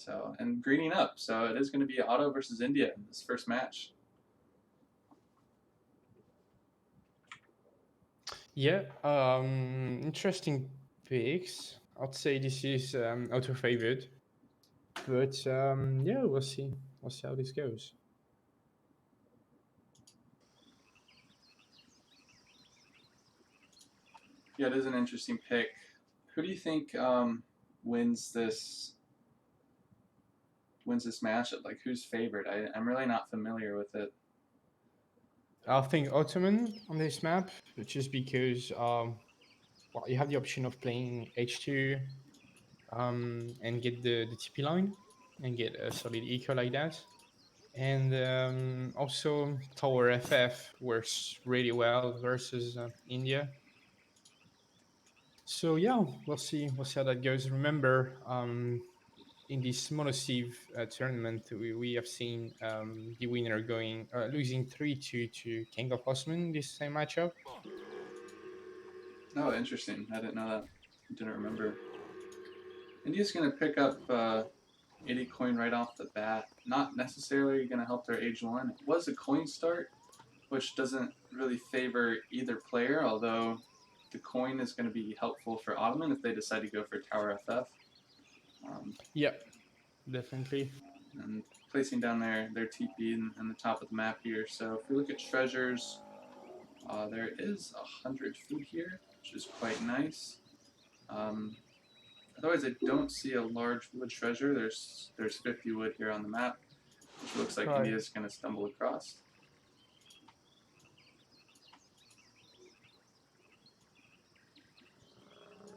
So, and greening up. So it is going to be Auto versus India in this first match. Yeah, interesting picks. I'd say this is auto favored, but yeah, we'll see. We'll see how this goes. Yeah, it is an interesting pick. Who do you think wins this matchup? Like, who's favored? I'm really not familiar with it. I think Ottoman on this map, just because well, you have the option of playing H2 and get the TP line and get a solid eco like that. And also Tower FF works really well versus India. So yeah, we'll see. We'll see how that goes. Remember, in this monosieve tournament, we have seen the winner going losing 3-2 to King of Osman this same matchup. Oh, interesting. I didn't know that. I didn't remember. India's going to pick up 80 coin right off the bat. Not necessarily going to help their age 1. It was a coin start, which doesn't really favor either player, although the coin is going to be helpful for Ottoman if they decide to go for Tower FF. Yeah, definitely. And placing down their TP in the top of the map here. So if we look at treasures, there is 100 food here, which is quite nice. Otherwise, I don't see a large wood treasure. There's 50 wood here on the map, which looks like Right. India's going to stumble across.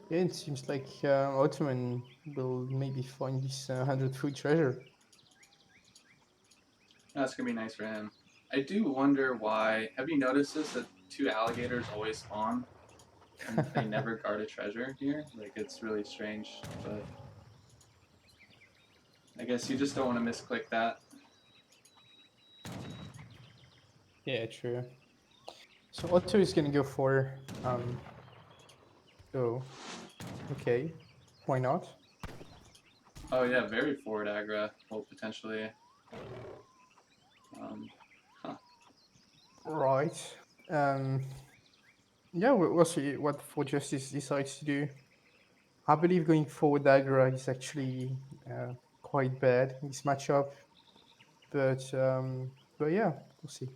Yeah, it seems like Ottoman will maybe find this 100 food treasure. That's going to be nice for him. I do wonder why. Have you noticed this, that 2 alligators always spawn and they never guard a treasure here? Like, it's really strange, but I guess you just don't want to misclick that. Yeah, true. So Otto is gonna go for oh, okay, why not? Oh yeah, very forward aggro. Well, potentially. Huh. Right. Um, yeah, we'll see what Forjustice decides to do. I believe going forward, Agra is actually quite bad in this matchup, but yeah, we'll see.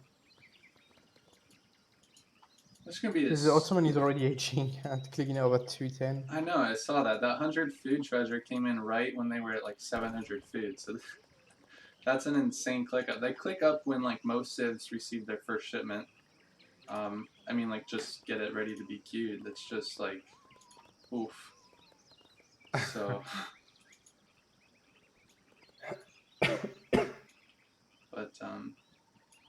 That's gonna be Because the this. Ottoman is already aging and clicking over 210. I know. I saw that. That 100 food treasure came in right when they were at like 700 food. So that's an insane click up. They click up when like most civs receive their first shipment. I mean, like just get it ready to be queued. That's just like, oof. So, but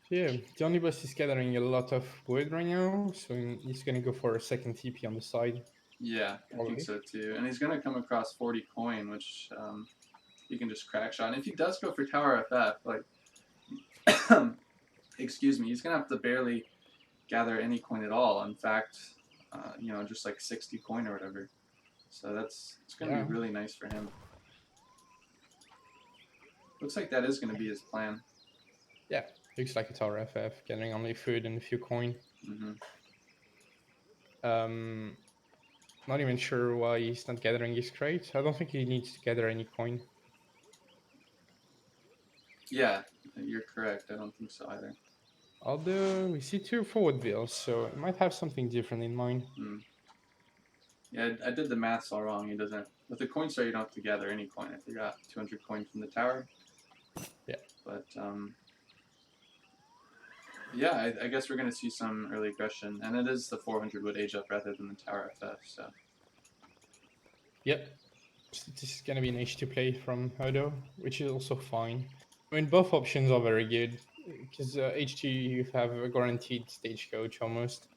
Yeah, the only boss is gathering a lot of wood right now, so he's gonna go for a second TP on the side. yeah, I think Probably. so too. And he's gonna come across 40 coin, which he can just crack shot. And if he does go for Tower FF, like, excuse me, he's gonna have to barely gather any coin at all. In fact, just like 60 coin or whatever. So it's gonna be Yeah. really nice for him. Looks like that is gonna be his plan. Yeah, looks like a Tower FF, gathering only food and a few coin. Mm-hmm. Um, not even sure why he's not gathering his crate. I don't think he needs to gather any coin. Yeah, you're correct. I don't think so either. Although we see 2 forward bills, so it might have something different in mind. Mm. Yeah, I did the maths all wrong. He doesn't. With the coin star, you don't have to gather any coin. I forgot 200 coin from the tower. Yeah. But yeah, I guess we're gonna see some early aggression, and it is the 400 wood age up rather than the tower FF. So Yep. So this is gonna be an H2 play from Odo, which is also fine. I mean, both options are very good because H2 you have a guaranteed stagecoach almost,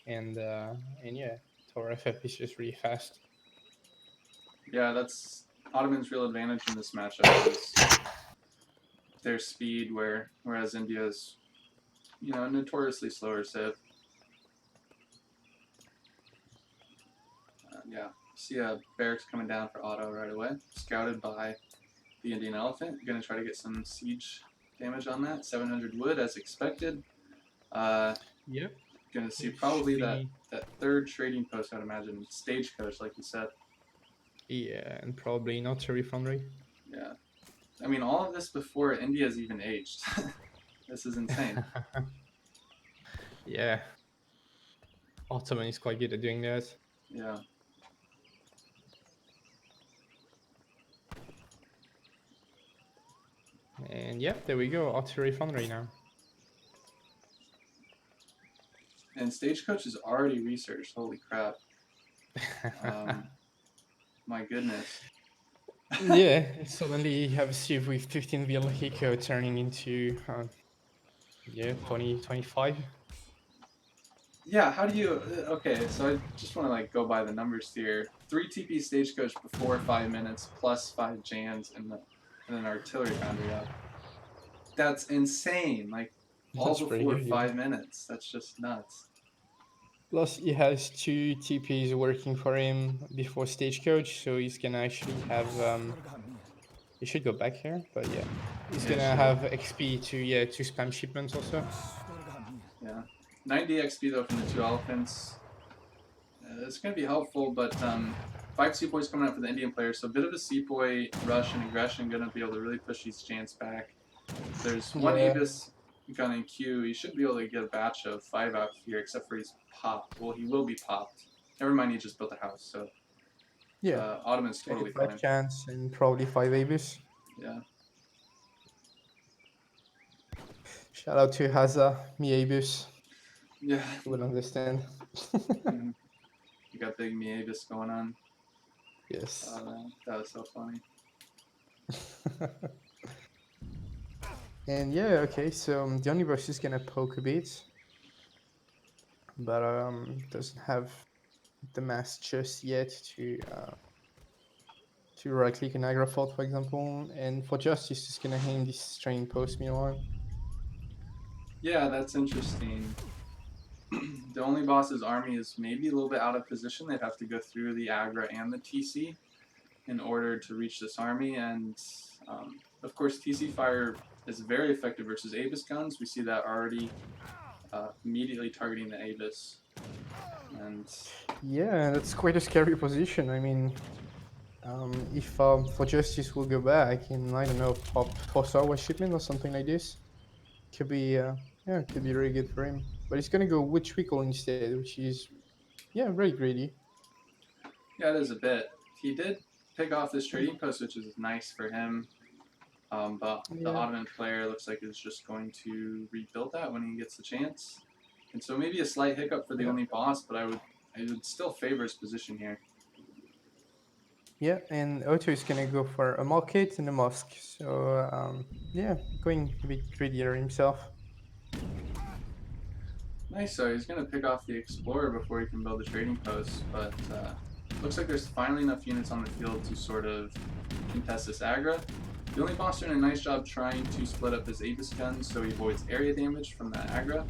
and yeah, Tower FF is just really fast. yeah, that's Ottoman's real advantage in this matchup is their speed, whereas India's notoriously slower civ. Yeah, see barracks coming down for auto right away, scouted by the Indian Elephant. Gonna try to get some siege damage on that. 700 wood as expected. Yep. Gonna see It probably should be. that third trading post, I'd imagine. Stagecoach, like you said. Yeah, and probably not a refoundry. Yeah. I mean, all of this before India's even aged. This is insane. Yeah. Ottoman is quite good at doing that. Yeah. And yeah, there we go. Auto refoundry now. And Stagecoach is already researched. Holy crap. My goodness. Yeah, suddenly you have a sieve with 15 vehicle turning into, yeah, 2025. Yeah, how do you... Okay, so I just want to like go by the numbers here. 3 TP Stagecoach before 5 minutes, plus 5 Jans, and then artillery foundry up. That's insane. Like, all That's pretty before good, yeah. 5 minutes. That's just nuts. Plus, he has 2 TPs working for him before Stagecoach, so he's gonna actually have, he should go back here, but yeah. He's Yeah, gonna sure. have XP to spam shipments also. Yeah. 90 XP though from the 2 elephants. It's going to be helpful, but 5 sepoys coming out for the Indian players, so a bit of a sepoy rush and aggression going to be able to really push these Jants back. There's 1 Yeah. Abyss gun in queue. He should be able to get a batch of 5 out here, except for he's popped. Well, he will be popped. Never mind, he just built a house, so Yeah. Ottoman's totally 5 fine. chance and probably 5 Abyss. Yeah. Shout out to Haza, me Abyss. Yeah. You will understand. You got big Miavis going on. Yes. That was so funny. And yeah, okay, so the omnibus is gonna poke a bit, but doesn't have the mass just yet to right click an aggro fort, for example, and Forjustice is gonna aim this training post meanwhile. Yeah, that's interesting. The only boss's army is maybe a little bit out of position. They'd have to go through the Agra and the TC in order to reach this army. And of course, TC fire is very effective versus Abyss guns. We see that already immediately targeting the Abyss. And yeah, that's quite a scary position. I mean, if Forjustice will go back and I don't know, pop 4-star shipment or something like this, could be yeah, could be really good for him. But he's gonna go Witch Wickle instead, which is very greedy. yeah, it is a bit. He did pick off this trading post, which is nice for him. But the Ottoman player looks like is just going to rebuild that when he gets the chance. And so maybe a slight hiccup for the only boss, but I would still favor his position here. Yeah, and Otto is gonna go for a market and a mosque. So yeah, going a bit greedier himself. Nice, so he's going to pick off the Explorer before he can build the trading post, but looks like there's finally enough units on the field to sort of contest this aggro. The only boss doing a nice job trying to split up his Abyss guns so he avoids area damage from that aggro.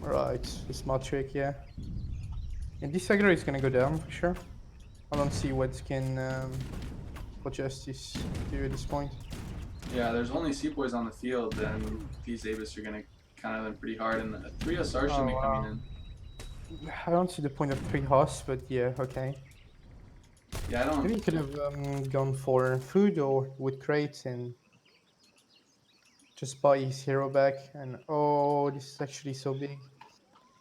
Right, the smart trick, yeah. And this aggro is gonna go down for sure. I don't see what can Forjustice do at this point. Yeah, there's only sepoys on the field, and these Abyss are going to counter them pretty hard, and 3 SR should be coming in. I don't see the point of 3 hosts, but yeah, okay. Yeah, I don't... Maybe he could have gone for food or wood crates and just buy his hero back. And oh, this is actually so big.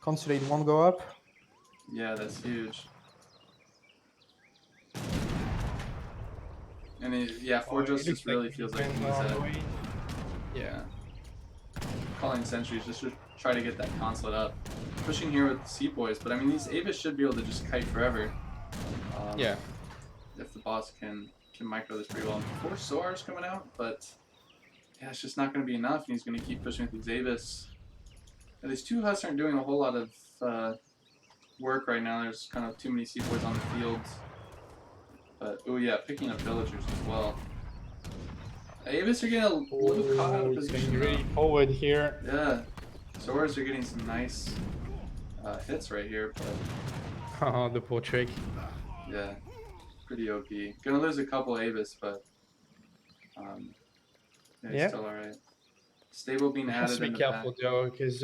Consolidate won't go up. Yeah, that's huge. And yeah, Forjustice really feels like he's yeah. Calling sentries just to try to get that consulate up. Pushing here with the sepoys, but I mean these Abyss should be able to just kite forever. Yeah. If the boss can micro this pretty well. 4 Soars coming out, but yeah, it's just not going to be enough, and he's going to keep pushing with these Abyss. Now, these 2 Husks aren't doing a whole lot of work right now. There's kind of too many sepoys on the field. But, oh yeah, picking up villagers as well. Abyss are getting a little caught out of position. Really forward here. Yeah, Soars are getting some nice hits right here, but... Oh, the poor trick. Yeah, pretty OP. Gonna lose a couple Abyss, but Yeah, he's Yeah. still alright. Stable being He has added to be in the back. careful though, because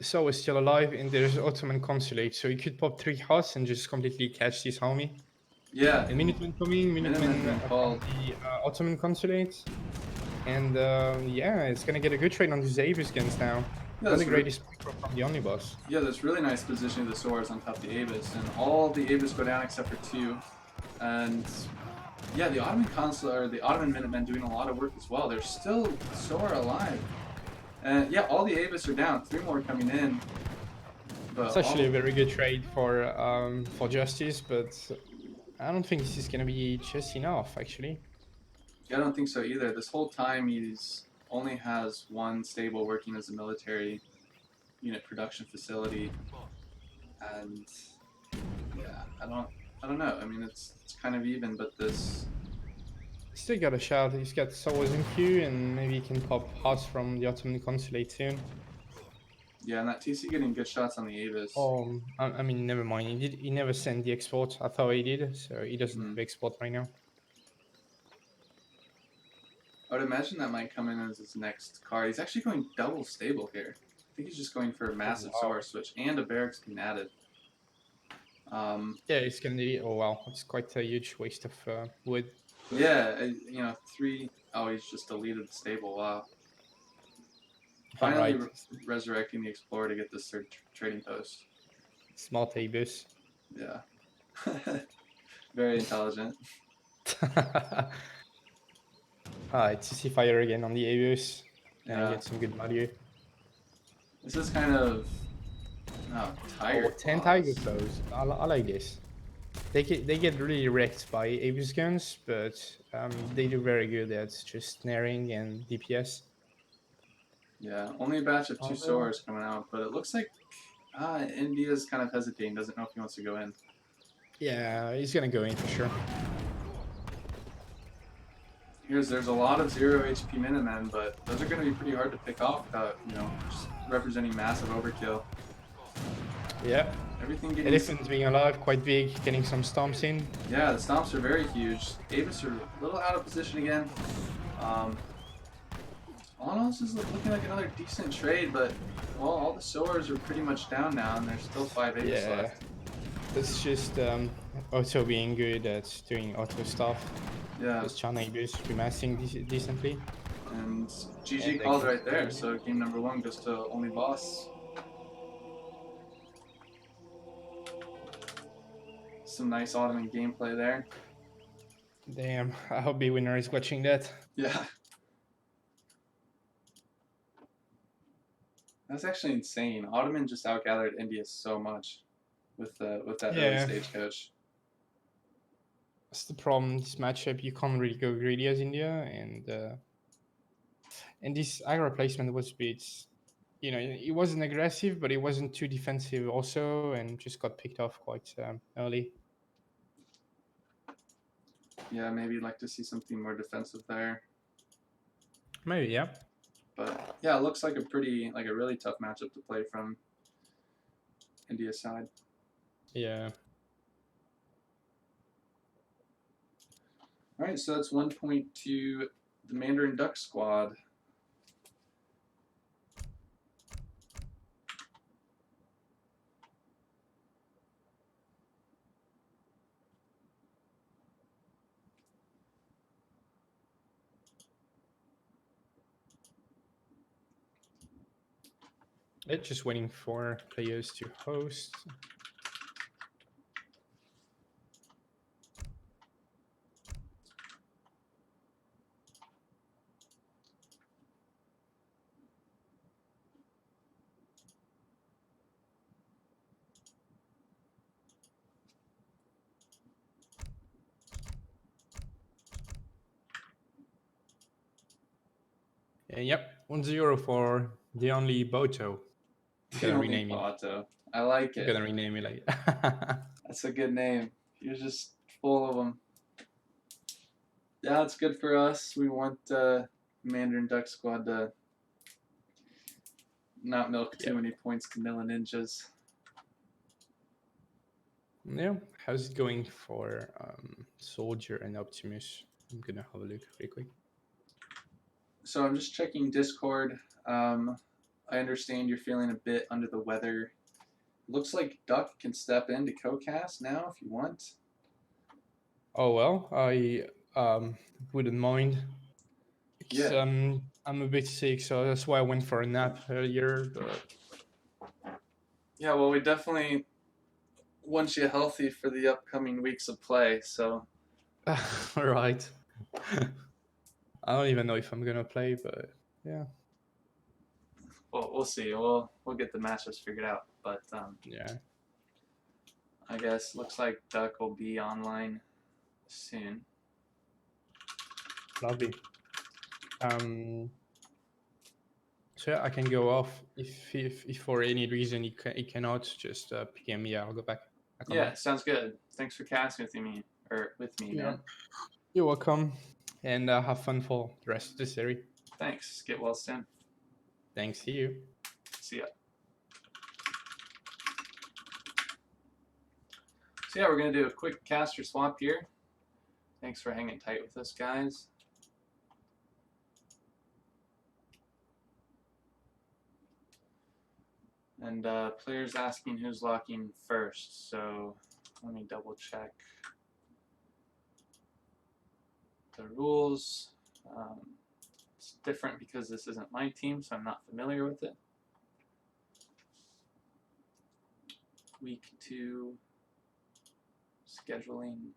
Saul is still alive and there's Ottoman consulate, so he could pop 3 hots and just completely catch this army. Yeah, And Minutemen coming, Minutemen Minutemen being from called. the Ottoman consulate. And yeah, it's gonna get a good trade on the Zabus guns now. Yeah, Not the greatest micro from the only boss. yeah, that's really nice positioning of the swords on top of the Avis, and all the Avis go down except for 2. And yeah, the Ottoman consul or the Ottoman Minutemen doing a lot of work as well. They're still Sora alive. And yeah, all the Avis are down. 3 more coming in. But It's actually a very good trade for Forjustice, but I don't think this is gonna be just enough actually. yeah, I don't think so either. This whole time he's only has 1 stable working as a military unit production facility, and yeah, I don't know. I mean, it's kind of even, but this. Still got a shot. He's got Swords in queue, and maybe he can pop hots from the Ottoman consulate soon. Yeah, and that TC getting good shots on the Avis. I mean, never mind. He never sent the export. I thought he did, so he doesn't have export right now. I would imagine that might come in as his next card. He's actually going double stable here. I think he's just going for a massive solar switch and a barracks being added. Yeah, it's gonna be. Oh wow, it's quite a huge waste of wood. Yeah, you know, 3. Oh, he's just deleted the stable. Wow. Finally Right. resurrecting the explorer to get this 3rd trading post. Smart Abus. Yeah. Very intelligent. It's CC fire again on the Abus. And Yeah. get some good value. This is kind of tired. 10 tiger flows. I like this. They get really wrecked by Abus guns, but they do very good at just snaring and DPS. Yeah, only a batch of 2 Although- swords coming out, but it looks like India's kind of hesitating, doesn't know if he wants to go in. Yeah, he's gonna go in for sure. There's a lot of 0 HP Minutemen, but those are going to be pretty hard to pick off without, you know, just representing massive overkill. Yeah. Everything getting... Elephants being alive, quite big, getting some stomps in. Yeah, the stomps are very huge. Avis are a little out of position again. All in all, this is looking like another decent trade, but, well, all the swords are pretty much down now, and there's still 5 Avis left. It's just Otto being good at doing auto stuff. Yeah. Just China Abus remassing decently. And GG called right there, so game number 1 goes to only boss. Some nice Ottoman gameplay there. Damn, I hope the winner is watching that. Yeah. That's actually insane. Ottoman just outgathered India so much with that early stagecoach. That's the problem. This matchup, you can't really go greedy as India, and this aggro placement was a bit, you know, it wasn't aggressive, but it wasn't too defensive also, and just got picked off quite early. Yeah, maybe you'd like to see something more defensive there. Maybe, yeah. But yeah, it looks like a really tough matchup to play from India's side. Yeah. All right, so that's 1 point to the Mandarin Duck squad. It's just waiting for players to host. Yep, 1-0 for the only Boto. Gonna rename it. I like it. Gonna rename it like. That's a good name. You're just full of them. Yeah, it's good for us. We want Mandarin Duck squad to not milk too many points to Nilla Ninjas. Yeah, how's it going for Soldier and Optimus? I'm gonna have a look really quick. So I'm just checking Discord. I understand you're feeling a bit under the weather. Looks like Duck can step in to co-cast now if you want. Oh well, I wouldn't mind. Yeah. I'm a bit sick, so that's why I went for a nap earlier. But Yeah, well, we definitely want you healthy for the upcoming weeks of play, so... all right. I don't even know if I'm gonna play, but yeah. Well, we'll see. We'll get the matchups figured out, but Yeah. I guess looks like Duck will be online soon. Lovely. So yeah, I can go off if for any reason he cannot, just PM me. I'll go back. I'll come Yeah, back. sounds good. Thanks for casting with me, Yeah. man. You're welcome, and have fun for the rest of the series. Thanks. Get well soon. Thanks to you. See ya. So yeah, we're gonna do a quick caster swap here. Thanks for hanging tight with us, guys. And players asking who's locking first, so let me double check the rules. It's different because this isn't my team, so I'm not familiar with it. Week 2 scheduling.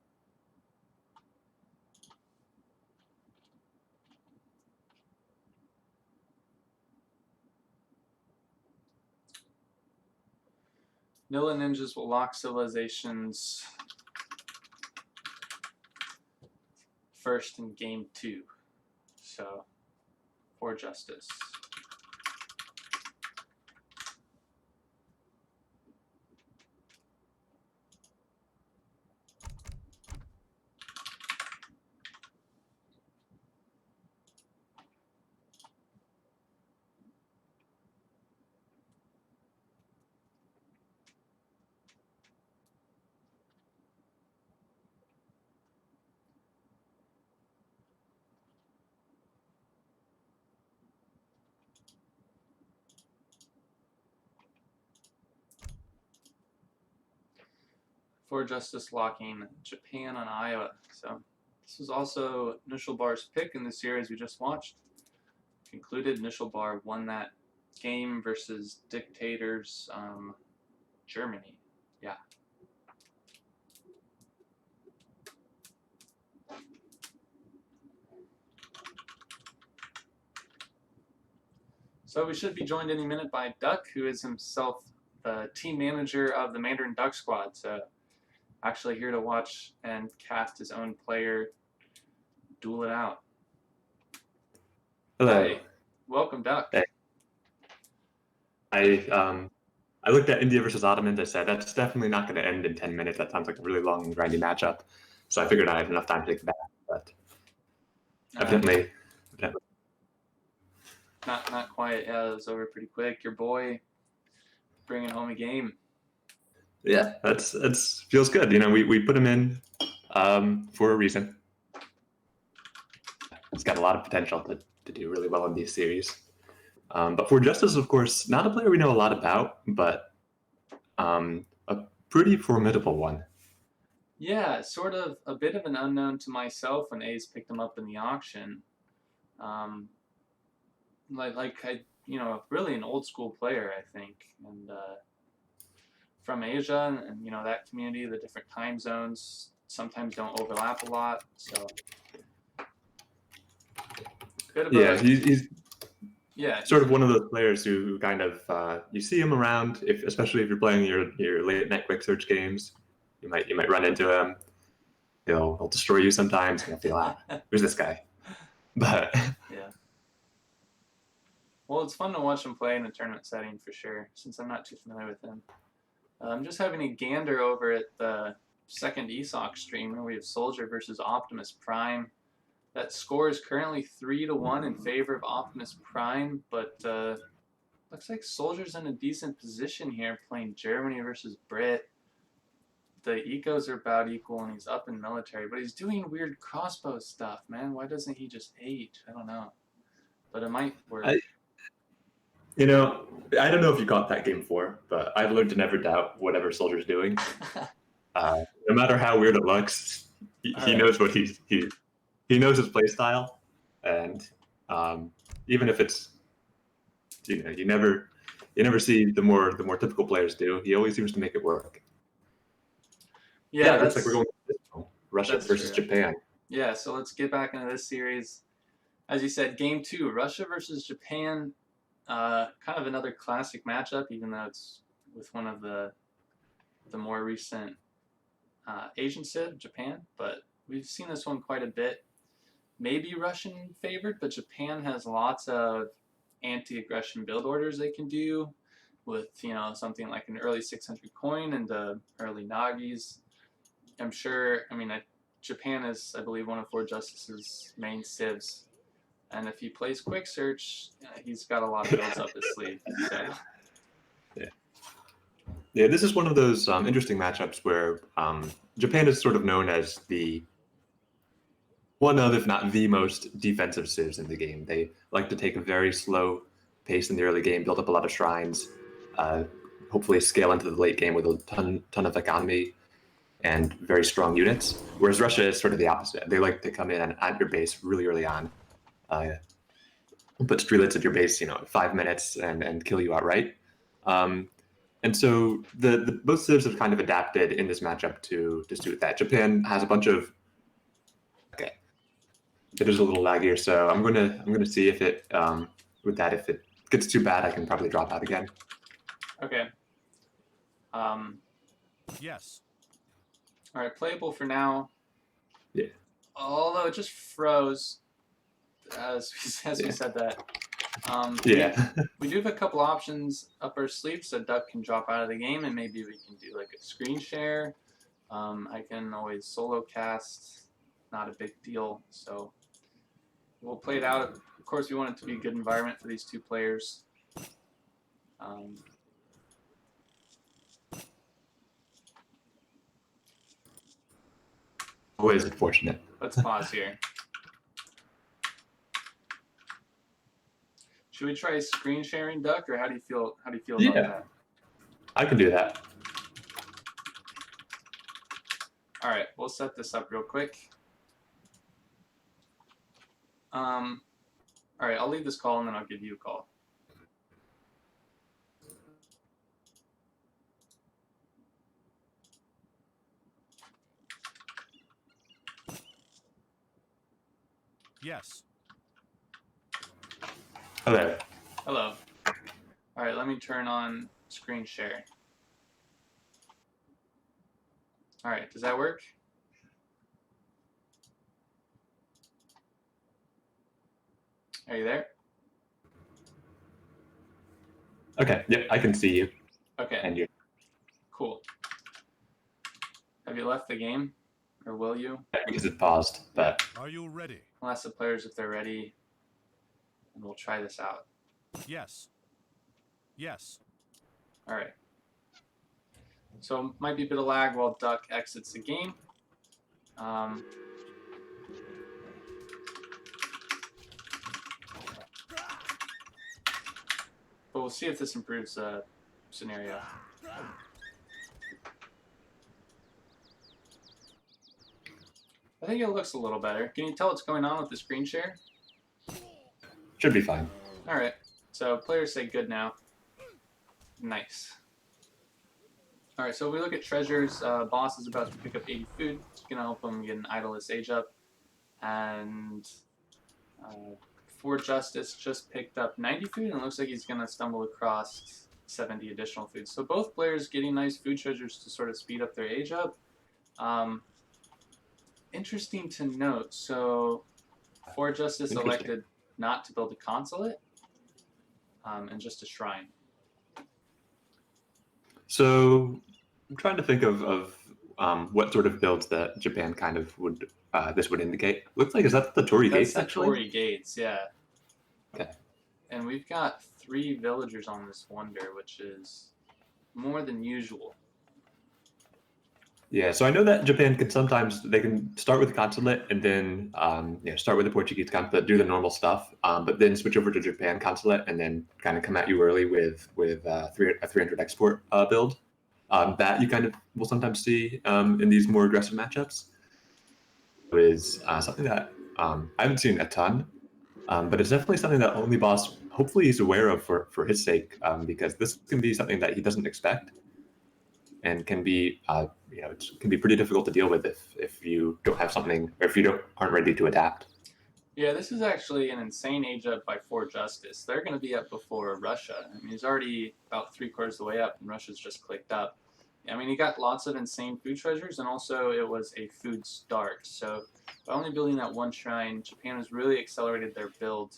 Nilla Ninjas will lock civilizations first in game 2. So, Forjustice. Forjustice locking Japan on Iowa. So this was also Nushelbar's pick in the series we just watched. Concluded Nushelbar won that game versus Dictators Germany. Yeah. So we should be joined any minute by Duck, who is himself the team manager of the Mandarin Duck squad. So actually here to watch and cast his own player duel it out. Hello. Hi. Welcome, Duck. Hey. I looked at India versus Ottomans. I said, that's definitely not going to end in 10 minutes. That sounds like a really long and grindy matchup. So I figured I had enough time to take it back. But evidently. Not quite. Yeah, it was over pretty quick. Your boy bringing home a game. Yeah, that's feels good. You know, we put him in for a reason. He's got a lot of potential to do really well in these series. But Forjustice, of course, not a player we know a lot about, but a pretty formidable one. Yeah, sort of a bit of an unknown to myself when A's picked him up in the auction. Really an old school player, I think, and from Asia, and that community, the different time zones sometimes don't overlap a lot, so. He's yeah, sort of one of those players who kind of you see him around, especially if you're playing your late night quick search games. You might run into him. He'll destroy you sometimes, and you'll feel who's this guy? But yeah. Well, it's fun to watch him play in a tournament setting for sure, since I'm not too familiar with him. I'm just having a gander over at the second ESOC stream where we have Soldier versus Optimus Prime. That score is currently 3-1 in favor of Optimus Prime, but looks like Soldier's in a decent position here playing Germany versus Brit. The ecos are about equal and he's up in military, but he's doing weird crossbow stuff, man. Why doesn't he just age? I don't know. but it might work. You know, I don't know if you caught that game 4, but I've learned to never doubt whatever Soldier's doing. No matter how weird it looks, he Alright. knows what he knows his play style, and even if it's you never see the more typical players do. He always seems to make it work. Yeah, it looks like we're going to Russia versus true. Japan. Yeah, so let's get back into this series. As you said, game 2, Russia versus Japan. Kind of another classic matchup, even though it's with one of the more recent Asian civ, Japan. But we've seen this one quite a bit. Maybe Russian favored, but Japan has lots of anti-aggression build orders they can do with, something like an early 600 coin and the early Nagis. I'm sure, Japan is, I believe, one of Forjustice's main civs. And if he plays quick search, he's got a lot of builds up his sleeve. So. Yeah, this is one of those interesting matchups where Japan is sort of known as one of, if not the most defensive civs in the game. They like to take a very slow pace in the early game, build up a lot of shrines, hopefully scale into the late game with a ton of economy and very strong units. Whereas Russia is sort of the opposite. They like to come in at your base really early on, put streetlets at your base, 5 minutes and kill you outright. And so the both civs have kind of adapted in this matchup to suit that. Japan has a bunch of it is a little laggier, so I'm gonna see if it if it gets too bad, I can probably drop out again. Okay. Yes. All right, playable for now. Yeah. Although it just froze as we said that. Yeah. We do have a couple options up our sleeve, so Duck can drop out of the game, and maybe we can do like a screen share. I can always solo cast, not a big deal. So we'll play it out. Of course, we want it to be a good environment for these two players. Always unfortunate. Let's pause here. Should we try screen sharing, Duck, or how do you feel about that? I can do that. All right, we'll set this up real quick. All right, I'll leave this call and then I'll give you a call. Yes. Hello. Hello. All right, let me turn on screen share. All right, does that work? Are you there? Okay. Yep, I can see you. Okay. And you. Cool. Have you left the game, or will you? Because it paused, but Are you ready? I'll ask the players if they're ready, and we'll try this out. Yes. Yes. All right. So might be a bit of lag while Duck exits the game. But we'll see if this improves the scenario. I think it looks a little better. Can you tell what's going on with the screen share? should be fine. All right. So players say good now. Nice. All right, so if we look at treasures, boss is about to pick up 80 food. It's going to help him get an idolist age up. And Forjustice just picked up 90 food, and it looks like he's going to stumble across 70 additional food. So both players getting nice food treasures to sort of speed up their age up. Interesting to note. So Forjustice elected not to build a consulate and just a shrine. So I'm trying to think of what sort of builds that Japan kind of would this would indicate. Looks like, is that the Torii Gates actually? Torii Gates, yeah. Okay. And we've got 3 villagers on this wonder, which is more than usual. Yeah, so I know that Japan can sometimes they can start with the consulate and then start with the Portuguese consulate, do the normal stuff, but then switch over to Japan consulate and then kind of come at you early with a 300 export build. That you kind of will sometimes see in these more aggressive matchups. Is something that I haven't seen a ton, but it's definitely something that Only Boss hopefully is aware of for his sake, because this can be something that he doesn't expect. And can be, it can be pretty difficult to deal with if you don't have something, or if you aren't ready to adapt. Yeah, this is actually an insane age up by Forjustice. They're going to be up before Russia. I mean, he's already about 3/4 of the way up, and Russia's just clicked up. I mean, he got lots of insane food treasures, and also it was a food start. So by only building that one shrine, Japan has really accelerated their build.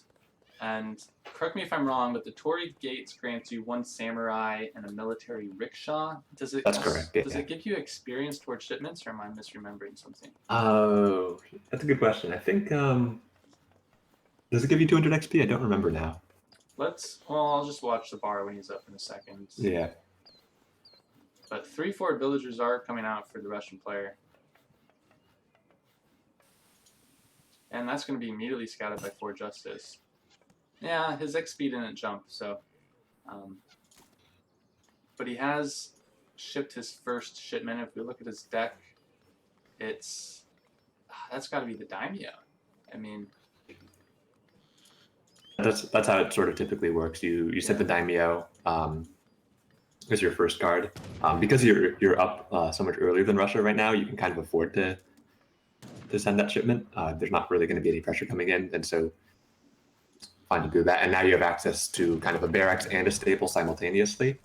And correct me if I'm wrong, but the Torii Gates grants you 1 samurai and a military rickshaw. That's correct. Does it give you experience towards shipments, or am I misremembering something? Oh, that's a good question. I think does it give you 200 XP? I don't remember now. I'll just watch the bar when he's up in a second. Yeah. But 3 forward villagers are coming out for the Russian player. And that's going to be immediately scouted by Forjustice. Yeah, his XP didn't jump, so. But he has shipped his first shipment. If we look at his deck, that's got to be the Daimyo. I mean, that's how it sort of typically works. You set the Daimyo as your first card, because you're up so much earlier than Russia right now. You can kind of afford to send that shipment. There's not really going to be any pressure coming in, and so it's fine to do that. And now you have access to kind of a barracks and a staple simultaneously,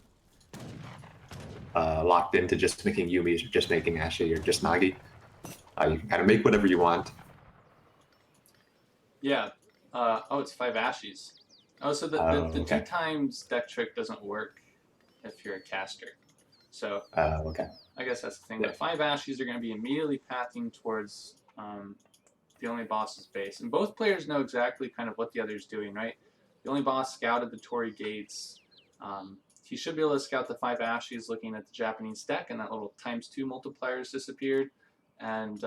locked into just making Yumis or just making Ashi or just Nagi. You can kind of make whatever you want. Yeah. It's 5 Ashis. Oh, so the okay. 2 times deck trick doesn't work if you're a caster. So Okay. I guess that's the thing. Yeah. The 5 Ashis are going to be immediately pathing towards the Only Boss's base. And both players know exactly kind of what the other's doing, right? The Only Boss scouted the Torii Gates. He should be able to scout the 5 Ashis looking at the Japanese deck, and that little ×2 multiplier has disappeared. And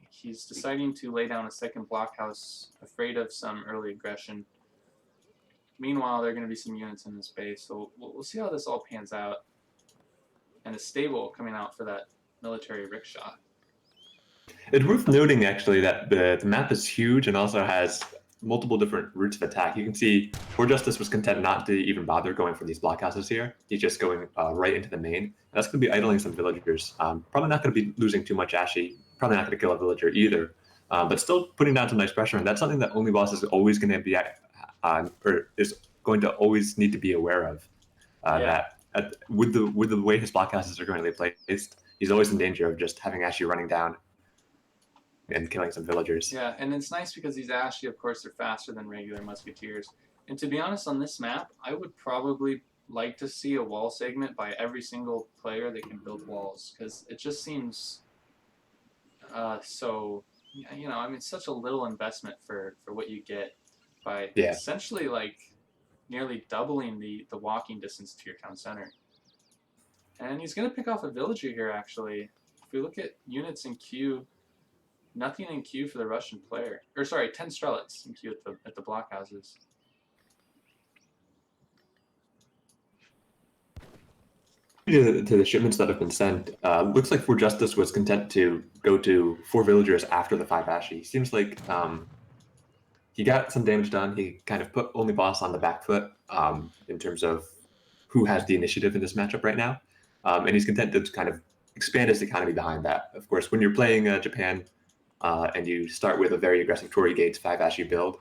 he's deciding to lay down a second blockhouse, afraid of some early aggression. Meanwhile, there are going to be some units in this base, so we'll see how this all pans out. And a stable coming out for that military rickshaw. It's worth noting, actually, that the map is huge and also has multiple different routes of attack. You can see Forjustice was content not to even bother going for these blockhouses here. He's just going right into the main. And that's going to be idling some villagers. Probably not going to be losing too much Ashi. Probably not going to kill a villager either. But still putting down some nice pressure. And that's something that Only Boss is always going to be or is going to always need to be aware of. That with the way his blockhouses are currently placed, he's always in danger of just having Ashi running down and killing some villagers. Yeah, and it's nice because these Ashi, of course, are faster than regular musketeers. And to be honest, on this map, I would probably like to see a wall segment by every single player that can build walls, because it just seems so, I mean, such a little investment for what you get by essentially like nearly doubling the walking distance to your town center. And he's going to pick off a villager here, actually. If we look at units in queue, nothing in queue for the Russian player. Or sorry, 10 Strelets in queue at the blockhouses. To the shipments that have been sent, looks like Forjustice was content to go to 4 villagers after the 5 Ashi. Seems like he got some damage done. He kind of put Only Boss on the back foot in terms of who has the initiative in this matchup right now. And he's content to kind of expand his economy behind that. Of course, when you're playing Japan and you start with a very aggressive Torii Gates 5 Ashi build,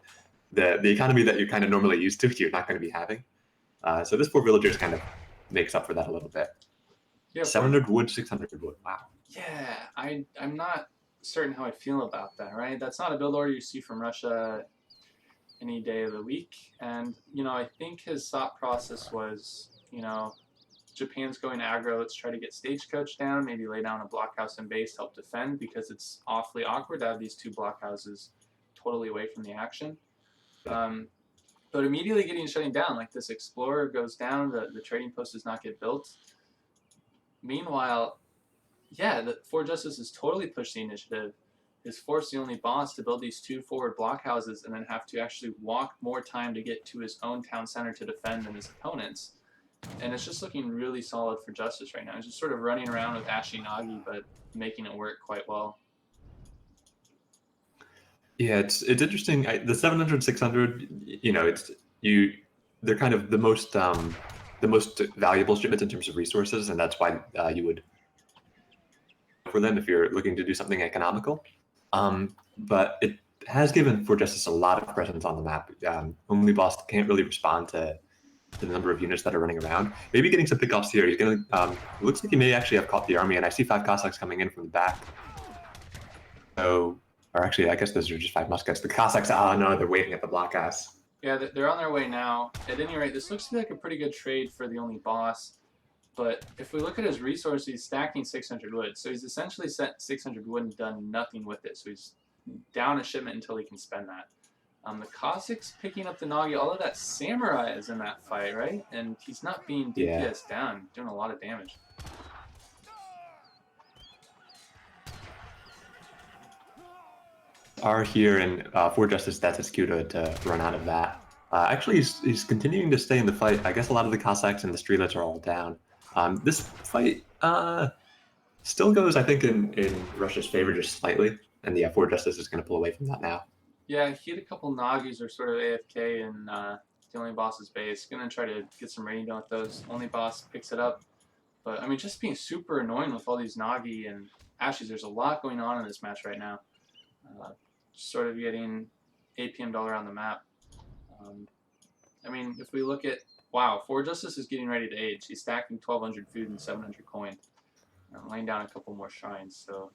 the economy that you're kind of normally used to, you're not going to be having. So this 4 villagers kind of makes up for that a little bit. Yeah, 700 wood, 600 wood. Wow. Yeah, I'm not certain how I feel about that, right? That's not a build order you see from Russia any day of the week. And, I think his thought process was, Japan's going aggro, let's try to get Stagecoach down, maybe lay down a blockhouse and base to help defend, because it's awfully awkward to have these 2 blockhouses totally away from the action. But immediately getting shutting down, like this Explorer goes down, the trading post does not get built. Meanwhile, yeah, the Forjustice has totally pushed the initiative. Has forced the only boss to build these 2 forward blockhouses and then have to actually walk more time to get to his own town center to defend than his opponents. And it's just looking really solid for Justice right now. He's just sort of running around with Ashy Nagi, but making it work quite well. Yeah, it's interesting. The 700, 600, you know, they're kind of the most valuable shipments in terms of resources, and that's why you would for them if you're looking to do something economical. But it has given Forjustice a lot of presence on the map. Only boss can't really respond to the number of units that are running around. Maybe getting some pickoffs here. He's gonna. It looks like he may actually have caught the army, and I see 5 Cossacks coming in from the back. So, or actually, I guess those are just 5 muskets. The Cossacks, oh no, they're waiting at the blockhouse. Yeah, they're on their way now. At any rate, this looks like a pretty good trade for the only boss. But if we look at his resources, he's stacking 600 wood. So he's essentially sent 600 wood and done nothing with it. So he's down a shipment until he can spend that. The Cossacks picking up the Nagi. All of that Samurai is in that fight, right? And he's not being DPS down, doing a lot of damage. Are here and Forjustice that's his cue to run out of that. Actually, he's continuing to stay in the fight. I guess a lot of the Cossacks and the Streelets are all down. This fight still goes, I think, in Russia's favor just slightly, and yeah, Forjustice is going to pull away from that now. Yeah, he had a couple Nagis are sort of AFK in the only boss's base. Gonna try to get some raiding done with those. Only boss picks it up, but I mean, just being super annoying with all these Nagi and Ashes. There's a lot going on in this match right now. Sort of getting APM'd all around the map. I mean, if we look at, wow, Forjustice is getting ready to age. He's stacking 1,200 food and 700 coin. Laying down a couple more shrines, so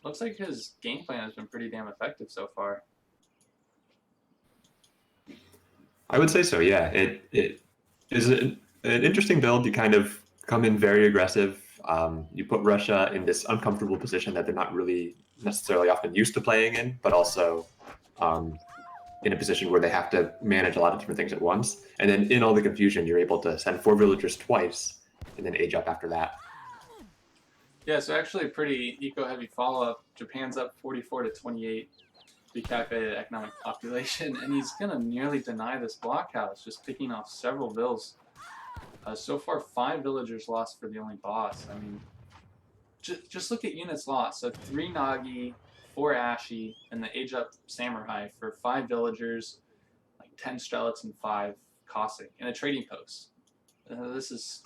looks like his game plan has been pretty damn effective so far. I would say so, yeah. It is an interesting build. You kind of come in very aggressive. You put Russia in this uncomfortable position that they're not really necessarily often used to playing in, but also in a position where they have to manage a lot of different things at once. And then in all the confusion, you're able to send 4 villagers twice and then age up after that. Yeah, so actually a pretty eco-heavy follow-up. Japan's up 44 to 28, recalculated economic population, and he's going to nearly deny this blockhouse, just picking off several vills. So far, 5 villagers lost for the only boss. I mean, just look at units lost. So 3 Nagi, 4 Ashi, and the age-up Samurai for 5 villagers, like 10 Strelets and 5 Cossack, and a trading post. This is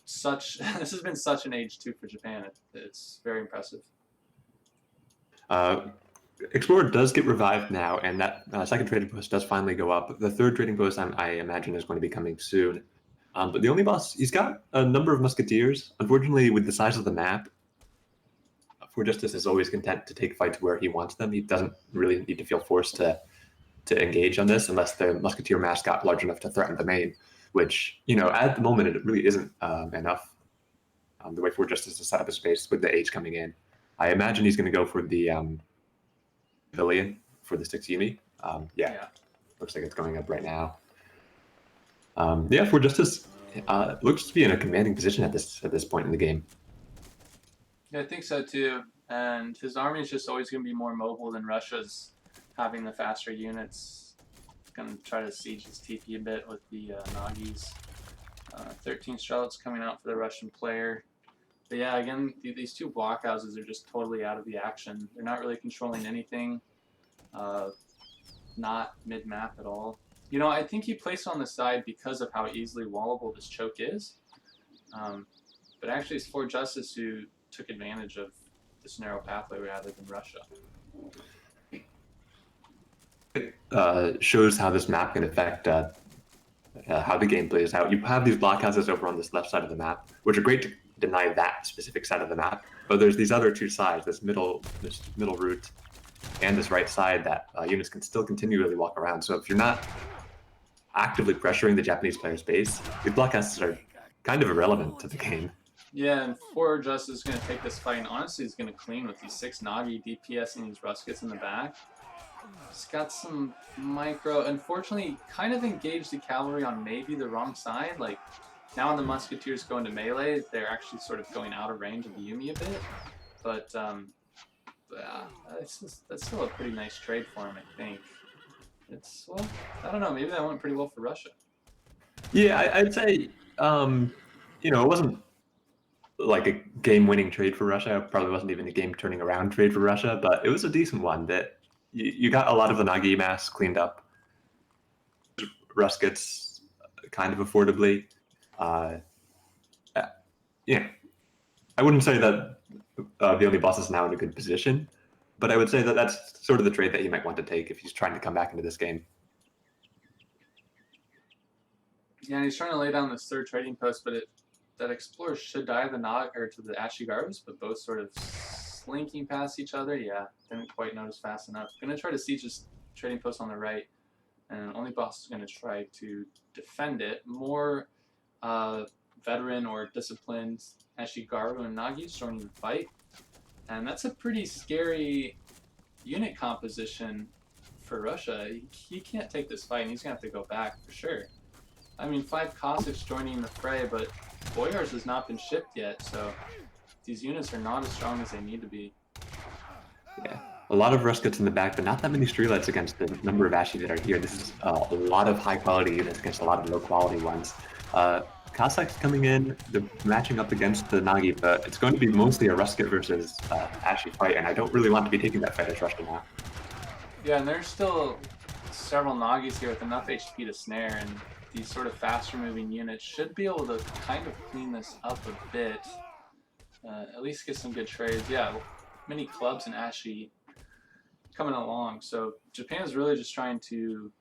such. This has been such an age 2 for Japan. It's very impressive. Explorer does get revived now, and that second trading post does finally go up. The 3rd trading post, I imagine, is going to be coming soon. But the only boss, he's got a number of musketeers. Unfortunately, with the size of the map, Forjustice is always content to take fights where he wants them. He doesn't really need to feel forced to engage on this unless the musketeer mass got large enough to threaten the main, which, you know, at the moment it really isn't enough. The way Forjustice is set up his base with the age coming in, I imagine he's going to go for the pavilion for the 6 Yumi. Yeah, looks like it's going up right now. Yeah, Forjustice looks to be in a commanding position at this point in the game. Yeah, I think so too. And his army is just always going to be more mobile than Russia's, having the faster units. Going to try to siege his TP a bit with the Nagis. 13 Strelets coming out for the Russian player. But yeah, again, these 2 blockhouses are just totally out of the action. They're not really controlling anything. Not mid-map at all. You know, I think he placed on the side because of how easily wallable this choke is. But actually it's Forjustice who took advantage of this narrow pathway rather than Russia. It shows how this map can affect how the game plays out. You have these blockhouses over on this left side of the map, which are great to deny that specific side of the map. But there's these other 2 sides, this middle route and this right side that units can still continually walk around. So if you're not actively pressuring the Japanese player's base, these blockhouses are kind of irrelevant to the game. Yeah, and Forjustice is going to take this fight, and honestly he's going to clean with these 6 Nagi DPS and these Ruskets in the back. He's got some micro. Unfortunately, kind of engaged the cavalry on maybe the wrong side. Like, Now when the Musketeers go into melee, they're actually sort of going out of range of the Yumi a bit. But that's still a pretty nice trade for him, I think. It's, well, I don't know, maybe that went pretty well for Russia. Yeah, I'd say, you know, it wasn't like a game-winning trade for Russia. It probably wasn't even a game-turning around trade for Russia, but it was a decent one that you got a lot of the Nagi mass cleaned up. Rus gets kind of affordably. Yeah, I wouldn't say that the only boss is now in a good position, but I would say that that's sort of the trade that he might want to take if he's trying to come back into this game. Yeah, and he's trying to lay down this third trading post, but that Explorer should die to the Ashigarus, but both sort of slinking past each other. Yeah, didn't quite notice fast enough. Gonna try to siege this trading post on the right, and only boss is gonna try to defend it. More veteran or disciplined Ashigaru and Nagis joining the fight, and that's a pretty scary unit composition for Russia. He can't take this fight, and he's gonna have to go back for sure. I mean, 5 Cossacks joining the fray, but Boyars has not been shipped yet, so these units are not as strong as they need to be. Yeah, a lot of Rus gets in the back, but not that many Streelets against the number of Ashi that are here. This is a lot of high-quality units against a lot of low-quality ones. Cossacks coming in, they're matching up against the Nagi, but it's going to be mostly a Rusket versus Ashi fight, and I don't really want to be taking that fight as Russia now. Yeah, and there's still several Nagis here with enough HP to snare, and these sort of faster-moving units should be able to kind of clean this up a bit. At least get some good trades. Yeah, many clubs and Ashi coming along, so Japan's really just trying to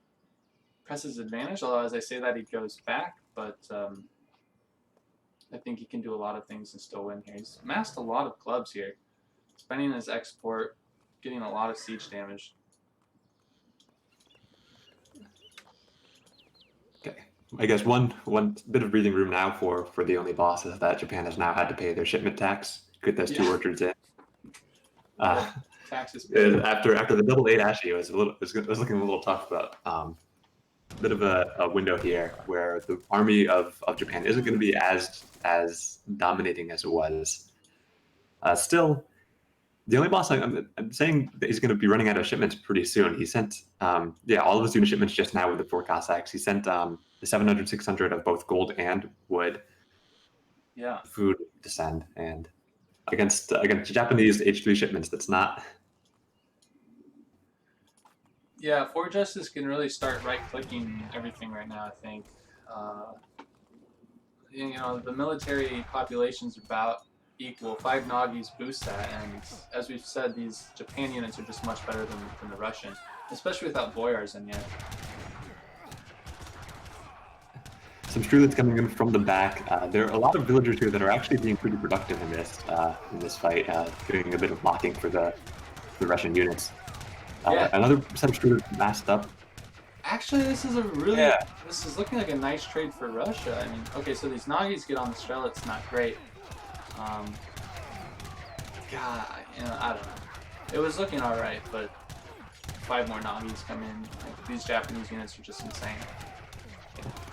press his advantage, although as I say that he goes back, but I think he can do a lot of things and still win here. He's massed a lot of clubs here, spending his export, getting a lot of siege damage. Okay, I guess one bit of breathing room now for the only boss is that Japan has now had to pay their shipment tax, get those 2 orchards in. Taxes. After the double 8 Ashi, it was looking a little tough, but bit of a window here where the army of Japan isn't going to be as dominating as it was. Still, the only boss I'm saying that he's going to be running out of shipments pretty soon. He sent all of his unit shipments just now with the 4 Cossacks. He sent the 700, 600 of both gold and wood. Yeah. Food to send, and against Japanese H3 shipments, that's not. Yeah, Forjustice can really start right-clicking everything right now, I think. You know, the military population's about equal. 5 Nagis boost that, and as we've said, these Japan units are just much better than the Russian, especially without Boyars in yet. Some Strelets coming in from the back. There are a lot of villagers here that are actually being pretty productive in this fight, doing a bit of blocking for the Russian units. Another set of Strelets masked up. Actually, this is this is looking like a nice trade for Russia. I mean, okay, so these Nagis get on the Strelets, not great. God, you know, I don't know. It was looking all right, but 5 more Nagis come in. Like, these Japanese units are just insane.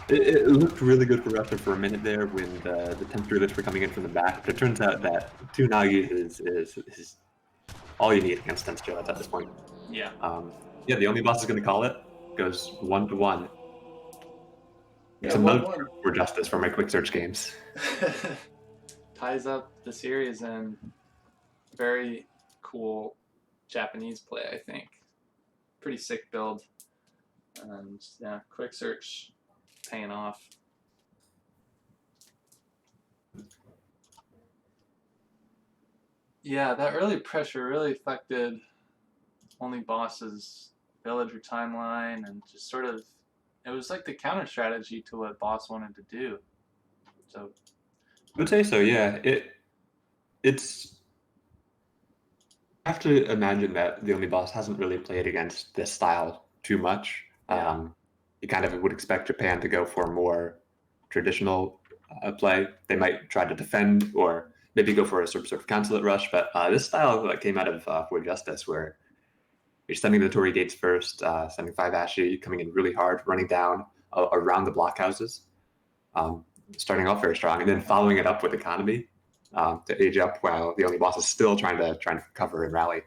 It looked really good for Russia for a minute there when the 10 Strelets were coming in from the back, but it turns out that 2 Nagis is all you need against 10 Strelets at this point. Yeah. The only boss is going to call it. Goes 1-1. It's Yeah, another Forjustice for my quick search games. Ties up the series, and very cool Japanese play, I think. Pretty sick build. And yeah, quick search paying off. Yeah, that early pressure really affected only boss's villager timeline, and just sort of, it was like the counter strategy to what boss wanted to do. So I would say so, yeah. It's I have to imagine that the only boss hasn't really played against this style too much. Yeah. You kind of would expect Japan to go for more traditional play. They might try to defend or maybe go for a sort of consulate rush, but this style that came out of Forjustice, where you're sending the Torii gates first, sending 5 Ashi, coming in really hard, running down around the blockhouses. starting off very strong, and then following it up with economy to age up while the only boss is still trying to recover and rally.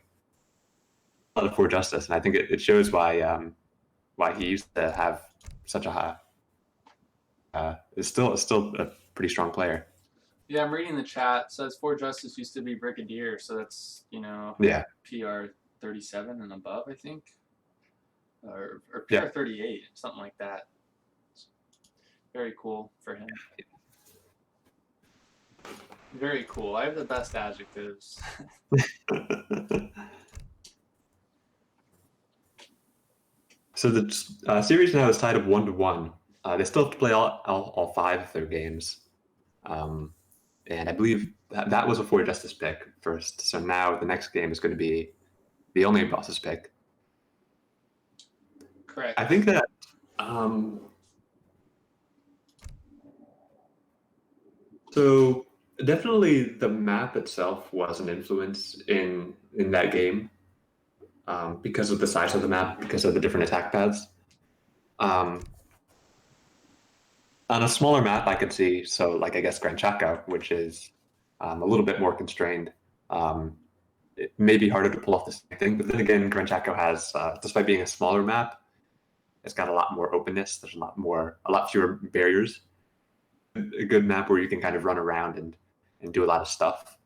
A lot of Forjustice, and I think it shows why he used to have such a high. Is still a pretty strong player. Yeah, I'm reading the chat. It says Forjustice used to be Brigadier, so that's, you know, Yeah. PR 37 and above, I think, or PR Yeah. 38, something like that. It's very cool for him. Very cool. I have the best adjectives. So the series now is tied up 1-1. They still have to play all 5 of their games. And I believe that was a Forjustice pick first. So now the next game is going to be the only boss's pick. Correct. I think that so definitely the map itself was an influence in that game because of the size of the map, because of the different attack paths. On a smaller map, I could see, so like I guess Gran Chaco, which is a little bit more constrained. It may be harder to pull off the same thing, but then again, Gran Chaco has, despite being a smaller map, it's got a lot more openness. There's a lot fewer barriers. A good map where you can kind of run around and do a lot of stuff,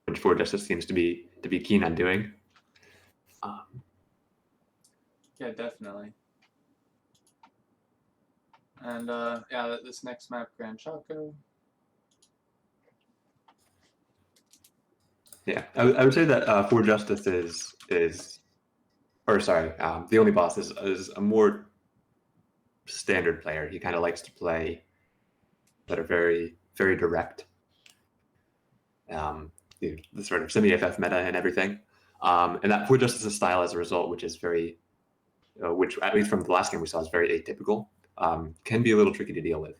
which Forjustice seems to be keen on doing. Yeah, definitely. And yeah, this next map, Gran Chaco. Yeah, I would say that Forjustice the only boss is a more standard player. He kind of likes to play that are very, very direct. The sort of semi-FF meta and everything. And that Forjustice's style as a result, which is very, which at least from the last game we saw is very atypical, can be a little tricky to deal with.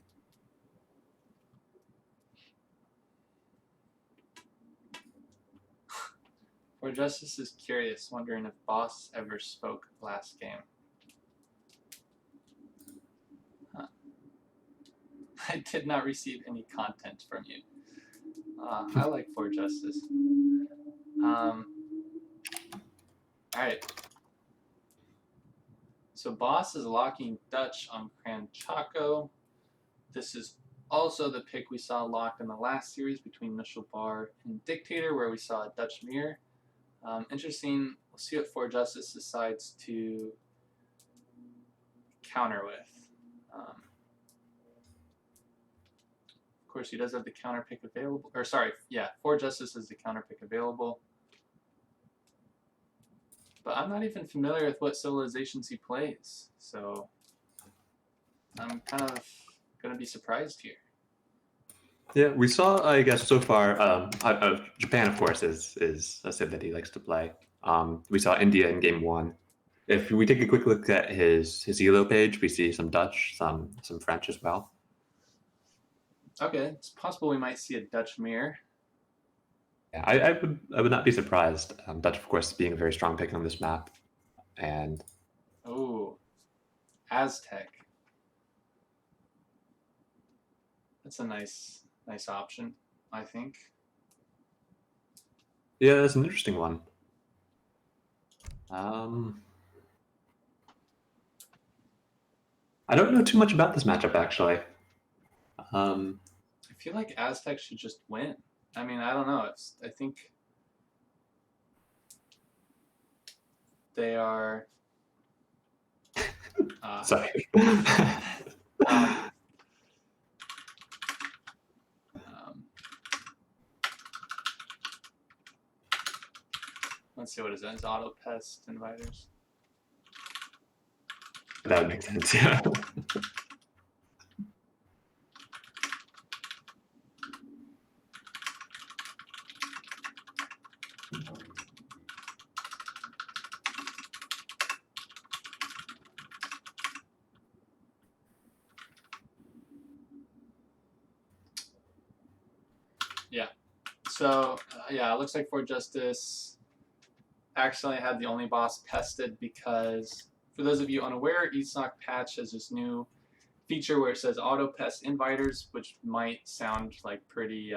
Forjustice is curious, wondering if boss ever spoke last game. Huh. I did not receive any content from you. I like Forjustice. Alright. So boss is locking Dutch on Gran Chaco. This is also the pick we saw locked in the last series between Mishal Bar and Dictator, where we saw a Dutch mirror. Interesting. We'll see what Forjustice decides to counter with. Of course, he does have the counter pick available. Or sorry, yeah, Forjustice is the counter pick available. But I'm not even familiar with what civilizations he plays, so I'm kind of going to be surprised here. Yeah, we saw, I guess, so far, Japan, of course, is a civ that he likes to play. We saw India in game 1. If we take a quick look at his ELO page, we see some Dutch, some French as well. Okay, it's possible we might see a Dutch mirror. Yeah, I would not be surprised. Dutch, of course, being a very strong pick on this map, and oh, Aztec. That's a nice option, I think. Yeah, that's an interesting one. I don't know too much about this matchup, actually. I feel like Aztec should just win. I mean, I don't know. I think they are. Sorry. Let's see, what is that? It's auto pest inviters. That would make sense, yeah. Yeah. So, yeah, it looks like Forjustice actually had the only boss pested because, for those of you unaware, ESOC Patch has this new feature where it says auto pest inviters, which might sound like pretty.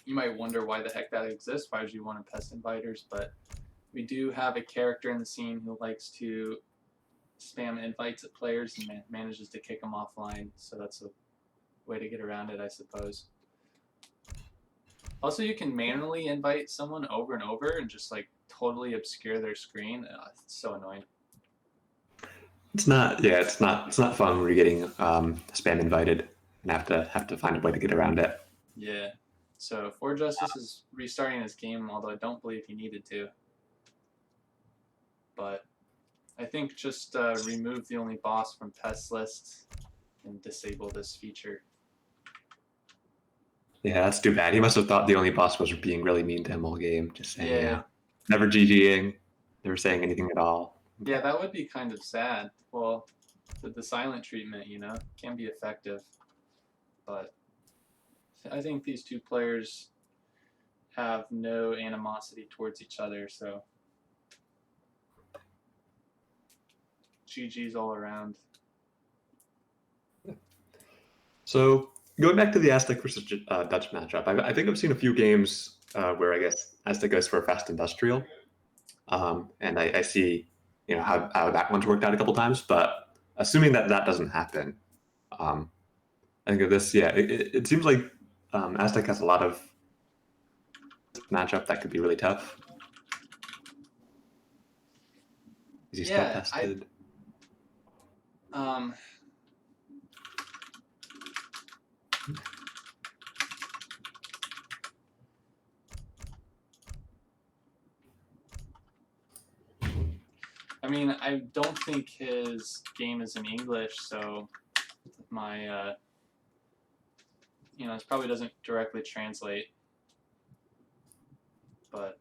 You might wonder why the heck that exists. Why would you want to pest inviters? But we do have a character in the scene who likes to spam invites at players and manages to kick them offline. So that's a way to get around it, I suppose. Also, you can manually invite someone over and over and just like totally obscure their screen. It's so annoying. It's not. Yeah, it's not fun when you're getting spam invited and have to find a way to get around it. Yeah. So Forjustice is restarting his game, although I don't believe he needed to. But I think just remove the only boss from pest lists and disable this feature. Yeah, that's too bad. He must have thought the only boss was being really mean to him all game. Just saying, Yeah. never GGing, never saying anything at all. Yeah, that would be kind of sad. Well, the silent treatment, you know, can be effective. But I think these two players have no animosity towards each other, so GG's all around. So going back to the Aztec versus Dutch matchup, I think I've seen a few games where I guess Aztec goes for a fast industrial, and I see how that one's worked out a couple times. But assuming that doesn't happen, I think of this. Yeah, it seems like Aztec has a lot of matchup that could be really tough. Is he still tested? I mean, I don't think his game is in English, so my, this probably doesn't directly translate. But,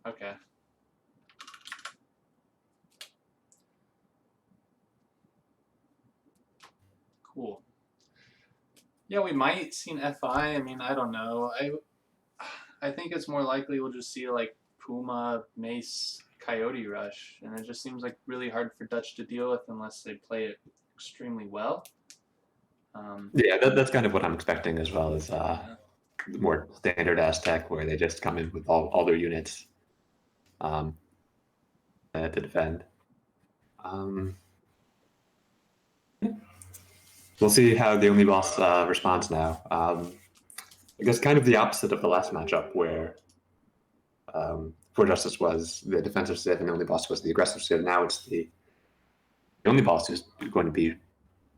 okay. Cool. Yeah, we might see an FI. I mean, I don't know. I think it's more likely we'll just see like Puma, Mace, Coyote Rush, and it just seems like really hard for Dutch to deal with unless they play it extremely well. Yeah, that's kind of what I'm expecting as well as more standard Aztec where they just come in with all their units to defend. We'll see how the only boss responds now. I guess kind of the opposite of the last matchup where Forjustice was the defensive civ and the only boss was the aggressive civ. Now it's the only boss who's going to be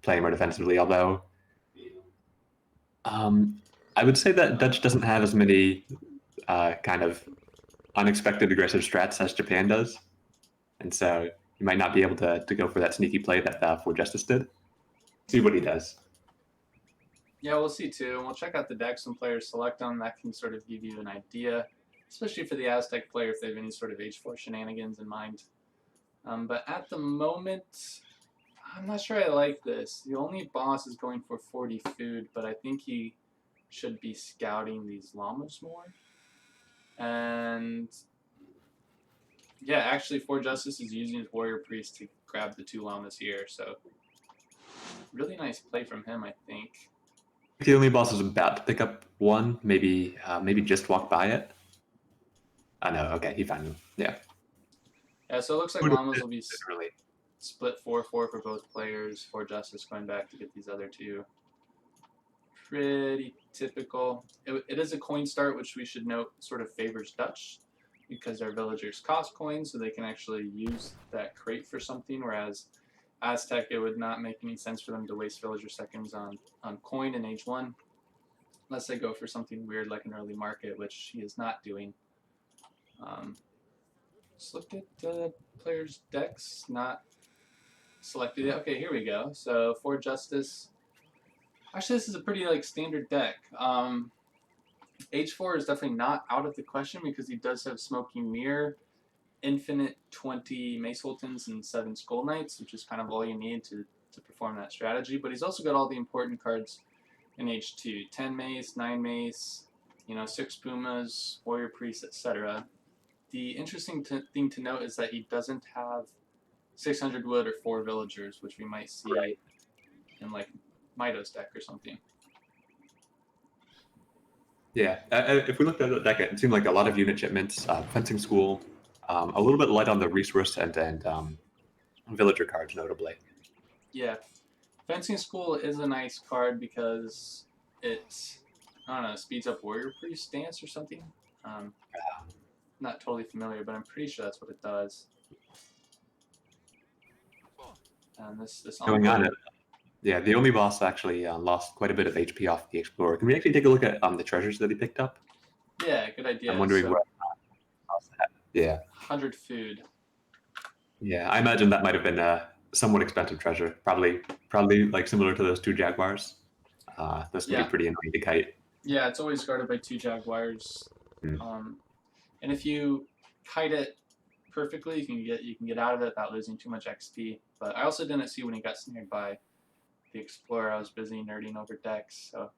playing more defensively, although I would say that Dutch doesn't have as many kind of unexpected aggressive strats as Japan does. And so you might not be able to go for that sneaky play that Forjustice did. See what he does. Yeah, we'll see too. And we'll check out the decks when players select them. That can sort of give you an idea, especially for the Aztec player if they have any sort of H4 shenanigans in mind. But at the moment, I'm not sure I like this. The only boss is going for 40 food, but I think he should be scouting these llamas more. And yeah, actually Forjustice is using his Warrior Priest to grab the 2 llamas here, so really nice play from him, I think. The only boss is about to pick up one, maybe just walk by it. I know, okay, he found him. Yeah. Yeah, so it looks like llamas will be split 4-4 for both players. Forjustice going back to get these other 2. Pretty typical. It is a coin start, which we should note sort of favors Dutch because their villagers cost coins, so they can actually use that crate for something, whereas Aztec, it would not make any sense for them to waste villager seconds on coin in age 1, unless they go for something weird like an early market, which he is not doing. Just looked at the players' decks, not selected it. Okay, here we go. So Forjustice. Actually, this is a pretty standard deck. H4 is definitely not out of the question because he does have Smoking Mirror, infinite 20 Mace Sultans and 7 Skull Knights, which is kind of all you need to perform that strategy. But he's also got all the important cards in H2. 10 Mace, 9 Mace, 6 Pumas, Warrior Priest, etc. The interesting thing to note is that he doesn't have 600 wood or 4 villagers, which we might see in like Mido's deck or something. Yeah, if we looked at the deck, it seemed like a lot of unit shipments, fencing school, a little bit light on the resource and villager cards, notably. Yeah, fencing school is a nice card because it, I don't know, speeds up warrior priest stance or something. Not totally familiar, but I'm pretty sure that's what it does. And this Going on envoy- it. Yeah, the only boss actually lost quite a bit of HP off the Explorer. Can we actually take a look at the treasures that he picked up? Yeah, good idea. I'm wondering So, what. Yeah. 100 food. Yeah, I imagine that might have been a somewhat expensive treasure. Probably like similar to those 2 jaguars. Those can Yeah. be pretty annoying to kite. Yeah, it's always guarded by 2 jaguars. And if you kite it perfectly, you can get out of it without losing too much XP. But I also didn't see when he got snared by the Explorer. I was busy nerding over decks. So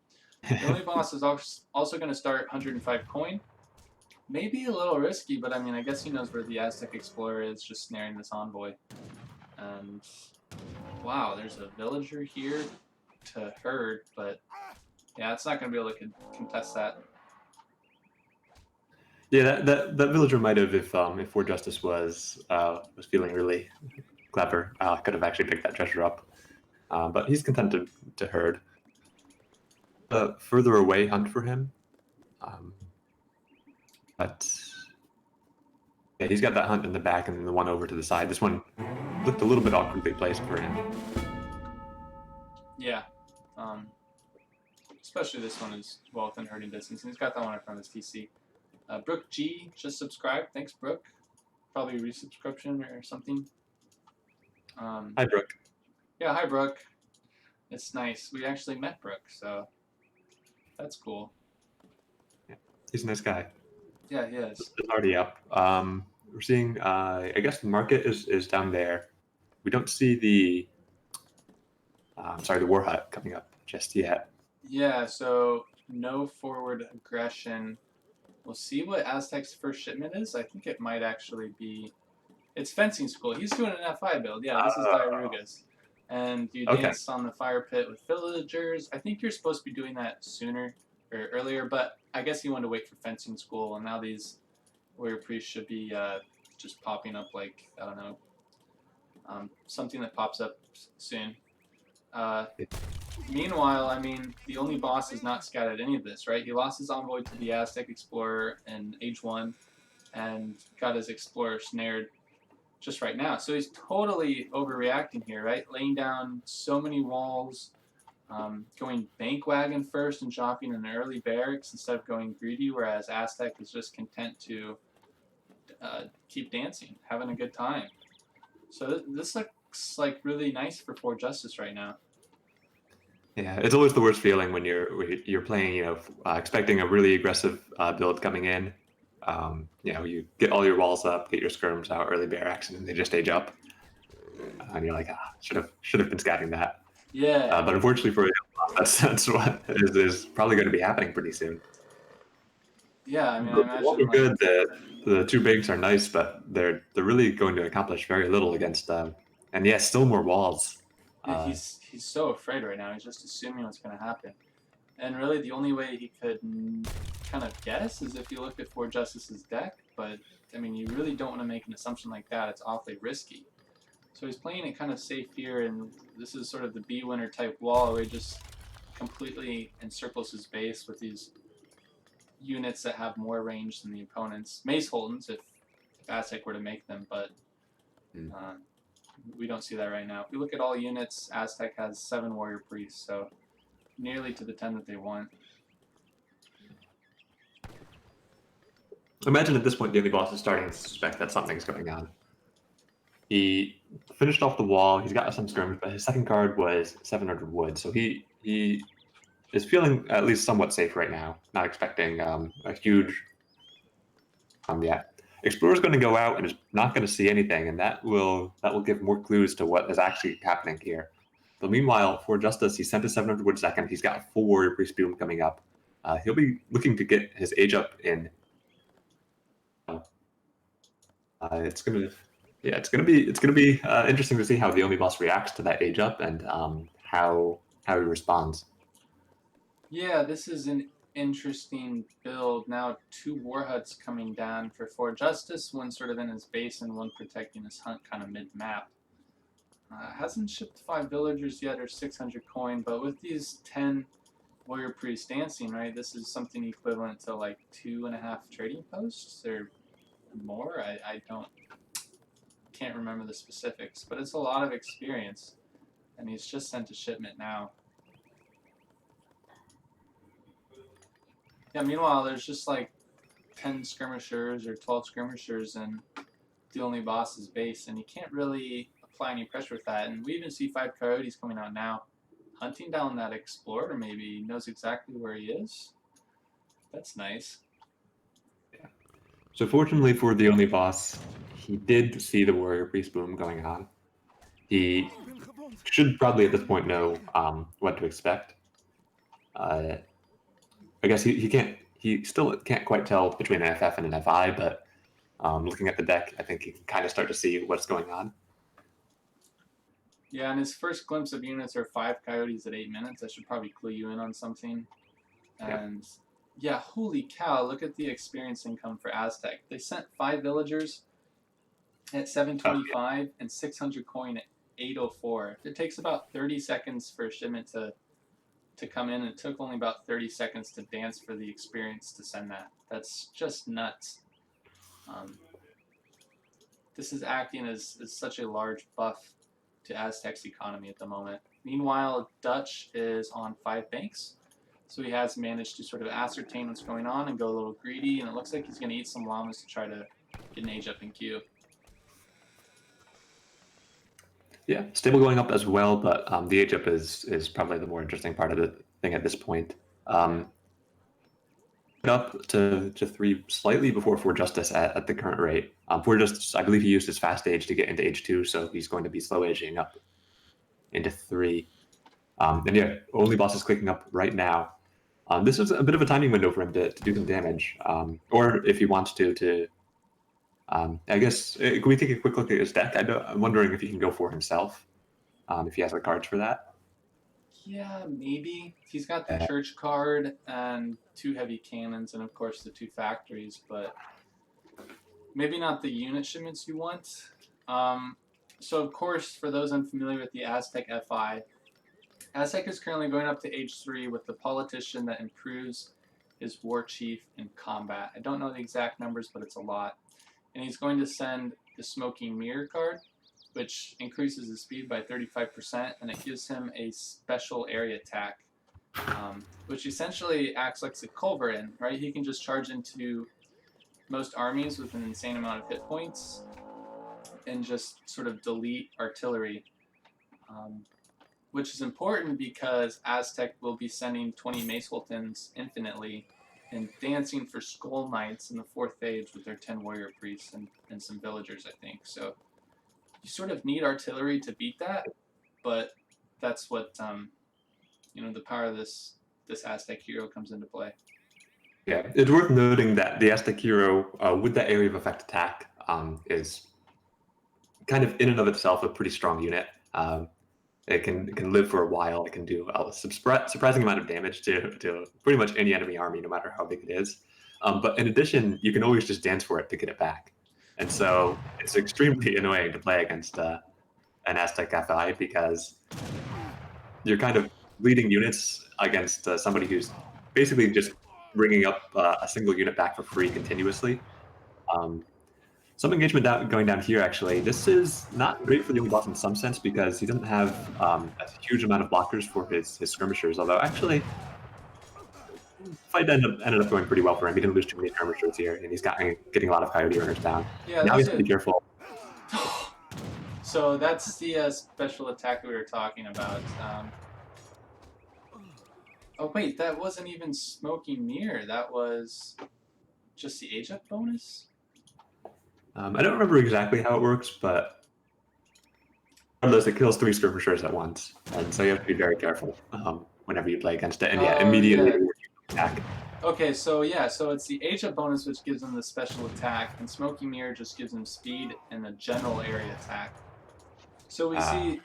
the only boss is also going to start 105 coin. Maybe a little risky, but I mean, I guess he knows where the Aztec Explorer is, just snaring this envoy. And wow, there's a villager here to herd, but yeah, it's not going to be able to contest that. Yeah, that villager might have, if Forjustice was feeling really clever, could have actually picked that treasure up. But he's content to herd. Further away hunt for him. But yeah, he's got that hunt in the back and then the one over to the side. This one looked a little bit awkwardly placed for him. Yeah. Especially this one is well within herding distance. And he's got that one in front of his TC. Brooke G just subscribed. Thanks, Brooke. Probably resubscription or something. Hi, Brooke. Yeah, hi, Brooke. It's nice. We actually met Brooke, so that's cool. Yeah, he's a nice guy. Yeah, he is. It's already up. We're seeing, I guess the market is down there. We don't see the, the war hut coming up just yet. Yeah, so no forward aggression. We'll see what Aztec's first shipment is. I think it might actually be... It's fencing school. He's doing an F5 build. Yeah, this is Diarugas. And you danced on the fire pit with villagers. I think you're supposed to be doing that sooner or earlier, but I guess he wanted to wait for fencing school, and now these warrior priests should be just popping up like, I don't know, something that pops up soon. Meanwhile, I mean, the only boss has not scattered any of this, right? He lost his envoy to the Aztec Explorer in Age 1 and got his Explorer snared just right now. So he's totally overreacting here, right? Laying down so many walls, going bank wagon first and dropping an early barracks instead of going greedy, whereas Aztec is just content to keep dancing, having a good time. So this looks like really nice for Forjustice right now. Yeah, it's always the worst feeling when you're playing, expecting a really aggressive build coming in. You get all your walls up, get your skirms out, early barracks, and they just age up, and you're like, should have been scatting that. Yeah. But unfortunately for you, that's what is probably going to be happening pretty soon. Yeah, I mean, I imagine Walls are good. The 2 banks are nice, but they're really going to accomplish very little against them. And yes, still more walls. Yeah, he's so afraid right now. He's just assuming what's going to happen. And really, the only way he could kind of guess is if you looked at Forjustice's deck. But, I mean, you really don't want to make an assumption like that. It's awfully risky. So he's playing it kind of safe here, and this is sort of the B-winner type wall where he just completely encircles his base with these units that have more range than the opponents. Mace Holdens, if Aztec were to make them, but... we don't see that right now. If we look at all units, Aztec has 7 warrior priests, so nearly to the 10 that they want. Imagine at this point the only boss is starting to suspect that something's going on. He finished off the wall, he's got some skirmish, but his second card was 700 wood, so he is feeling at least somewhat safe right now, not expecting a huge... Explorer's going to go out and is not going to see anything, and that will give more clues to what is actually happening here. But meanwhile, Forjustice, he sent a 700 wood second. He's got a full warrior priest boom coming up. He'll be looking to get his age up in. It's gonna be interesting to see how the only boss reacts to that age up and how he responds. Yeah, this is an interesting build. Now 2 war huts coming down for Forjustice, one sort of in his base and one protecting his hunt kind of mid-map. Hasn't shipped 5 villagers yet or 600 coin, but with these 10 warrior priests dancing, right, this is something equivalent to like 2.5 trading posts or more. I can't remember the specifics, but it's a lot of experience, and he's just sent a shipment now. Yeah, meanwhile, there's just like 10 skirmishers or 12 skirmishers in theonlybaus's base, and you can't really apply any pressure with that. And we even see 5 coyotes coming out now, hunting down that explorer. Maybe he knows exactly where he is. That's nice. Yeah. So fortunately for the theonlybaus, he did see the warrior priest boom going on. He should probably at this point know what to expect. I guess he still can't quite tell between an FF and an FI, but looking at the deck, I think he can kind of start to see what's going on. Yeah, and his first glimpse of units are 5 coyotes at 8 minutes. That should probably clue you in on something. And yeah, holy cow, look at the experience income for Aztec. They sent 5 villagers at 725 and 600 coin at 804. It takes about 30 seconds for a shipment to come in, and it took only about 30 seconds to dance for the experience to send that. That's just nuts. This is acting as such a large buff to Aztec's economy at the moment. Meanwhile, Dutch is on 5 banks, so he has managed to sort of ascertain what's going on and go a little greedy, and it looks like he's going to eat some llamas to try to get an age up in queue. Yeah, stable going up as well, but the age up is probably the more interesting part of the thing at this point. Up to 3 slightly before Forjustice at the current rate. Forjustice, I believe he used his fast age to get into age 2, so he's going to be slow aging up into 3. And yeah, theonlybaus is clicking up right now. This is a bit of a timing window for him to do some damage, or if he wants to I guess, can we take a quick look at his deck? I'm wondering if he can go for himself, if he has the cards for that. Yeah, maybe. He's got the church card and 2 heavy cannons and, of course, the 2 factories, but maybe not the unit shipments you want. So, of course, for those unfamiliar with the Aztec FI, Aztec is currently going up to age 3 with the politician that improves his war chief in combat. I don't know the exact numbers, but it's a lot. And he's going to send the Smoking Mirror card, which increases his speed by 35%, and it gives him a special area attack, which essentially acts like a culverin, right? He can just charge into most armies with an insane amount of hit points and just sort of delete artillery, which is important because Aztec will be sending 20 Mace Sultans infinitely and dancing for Skull Knights in the 4th age with their 10 warrior priests and some villagers, I think. So you sort of need artillery to beat that, but that's what the power of this Aztec hero comes into play. Yeah, it's worth noting that the Aztec hero with that area of effect attack is kind of in and of itself a pretty strong unit. It can live for a while. It can do a surprising amount of damage to pretty much any enemy army, no matter how big it is. But in addition, you can always just dance for it to get it back. And so it's extremely annoying to play against an Aztec FI because you're kind of leading units against somebody who's basically just bringing up a single unit back for free continuously. Some engagement going down here, actually. This is not great for the theonlybaus in some sense because he doesn't have a huge amount of blockers for his skirmishers, although actually the fight ended up going pretty well for him. He didn't lose too many skirmishers here, and he's getting a lot of coyote runners down. Yeah, now he has to be careful. So that's the special attack we were talking about. Oh wait, that wasn't even Smoking Mirror. That was just the age up bonus? I don't remember exactly how it works, but regardless, it kills 3 skirmishers at once, and so you have to be very careful whenever you play against it. And yeah, immediately attack. Okay, so yeah, so it's the age up bonus which gives him the special attack, and Smoking Mirror just gives him speed and a general area attack. So we see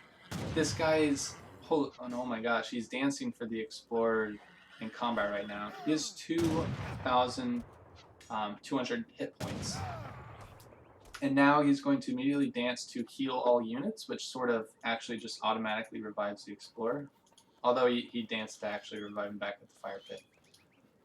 this guy's oh my gosh, he's dancing for the Explorer in combat right now. He has 2,200 hit points. And now he's going to immediately dance to heal all units, which sort of actually just automatically revives the Explorer. Although he danced to actually revive him back at the fire pit.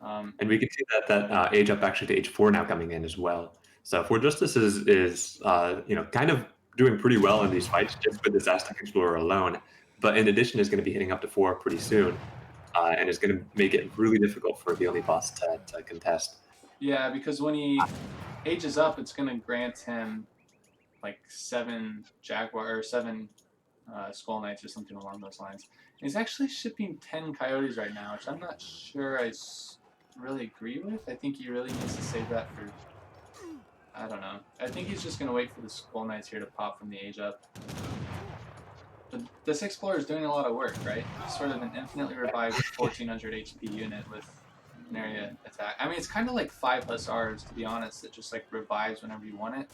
And we can see that age up actually to age 4 now coming in as well. So Forjustice is kind of doing pretty well in these fights just with this Aztec Explorer alone. But in addition, is going to be hitting up to 4 pretty soon, and is going to make it really difficult for the only boss to contest. Yeah, because when he ages up, it's going to grant him like 7 Jaguar or 7 Skull Knights or something along those lines. And he's actually shipping 10 Coyotes right now, which I'm not sure I really agree with. I think he really needs to save that for, I don't know. I think he's just going to wait for the Skull Knights here to pop from the age up. But this Explorer is doing a lot of work, right? It's sort of an infinitely revived 1400 HP unit with an area attack. I mean, it's kind of like 5 Hussars, to be honest, that just like revives whenever you want it.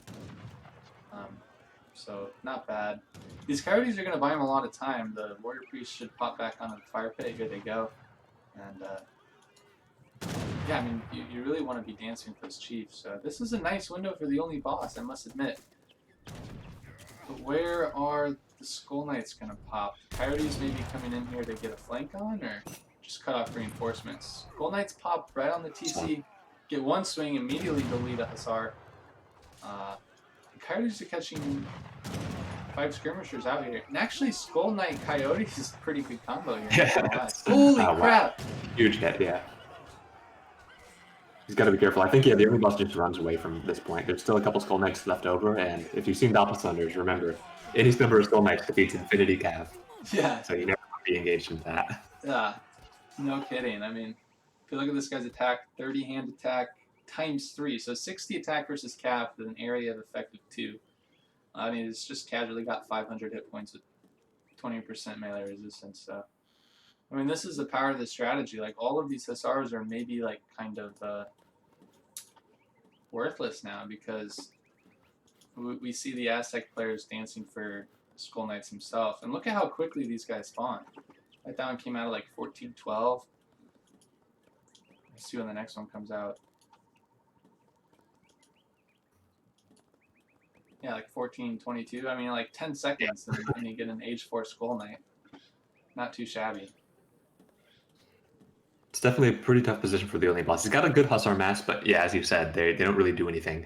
So, not bad. These Coyotes are going to buy him a lot of time. The Warrior Priest should pop back onto the fire pit. Here they go. And, yeah, I mean, you really want to be dancing for this chief. So, this is a nice window for the only boss, I must admit. But where are the Skull Knights going to pop? Coyotes maybe coming in here to get a flank on, or just cut off reinforcements? Skull Knights pop right on the TC, get one swing, immediately delete a Hussar. Coyotes are catching 5 skirmishers out here. And actually, Skull Knight Coyotes is a pretty good combo here. Yeah. Holy crap! Wow. Huge hit, yeah. He's got to be careful. I think, yeah, the only boss just runs away from this point. There's still a couple Skull Knights left over, and if you've seen Doppelthunders, remember, any number of Skull Knights defeats Infinity Cav. Yeah. So you never want to be engaged in that. Yeah, no kidding. I mean, if you look at this guy's attack, 30 hand attack times 3, so 60 attack versus Cav with an area of effect of 2. I mean, it's just casually got 500 hit points with 20% melee resistance, so. I mean, this is the power of the strategy. Like, all of these Hussars are maybe, like, kind of worthless now because we see the Aztec players dancing for Skull Knights himself. And look at how quickly these guys spawn. That one came out at, like, 14-12. Let's see when the next one comes out. Yeah, like 14-22. I mean, like 10 seconds, and you get an age 4 Skull Knight. Not too shabby. It's definitely a pretty tough position for the only boss. He's got a good Hussar mass, but yeah, as you said, they don't really do anything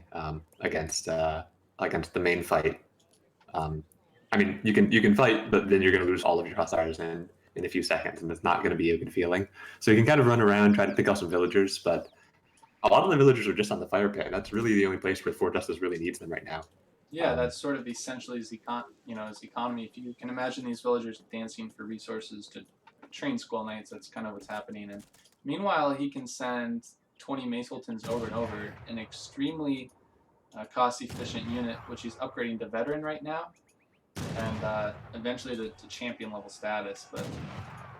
against the main fight. I mean, you can fight, but then you're going to lose all of your Hussars in a few seconds, and it's not going to be a good feeling. So you can kind of run around, try to pick off some villagers, but a lot of the villagers are just on the fire pit. That's really the only place where Forjustice really needs them right now. Yeah, that's sort of essentially his economy. If you can imagine these villagers dancing for resources to train Skull Knights, that's kind of what's happening. And meanwhile, he can send 20 Maceltons over and over, an extremely cost-efficient unit, which he's upgrading to Veteran right now, and eventually to champion level status. But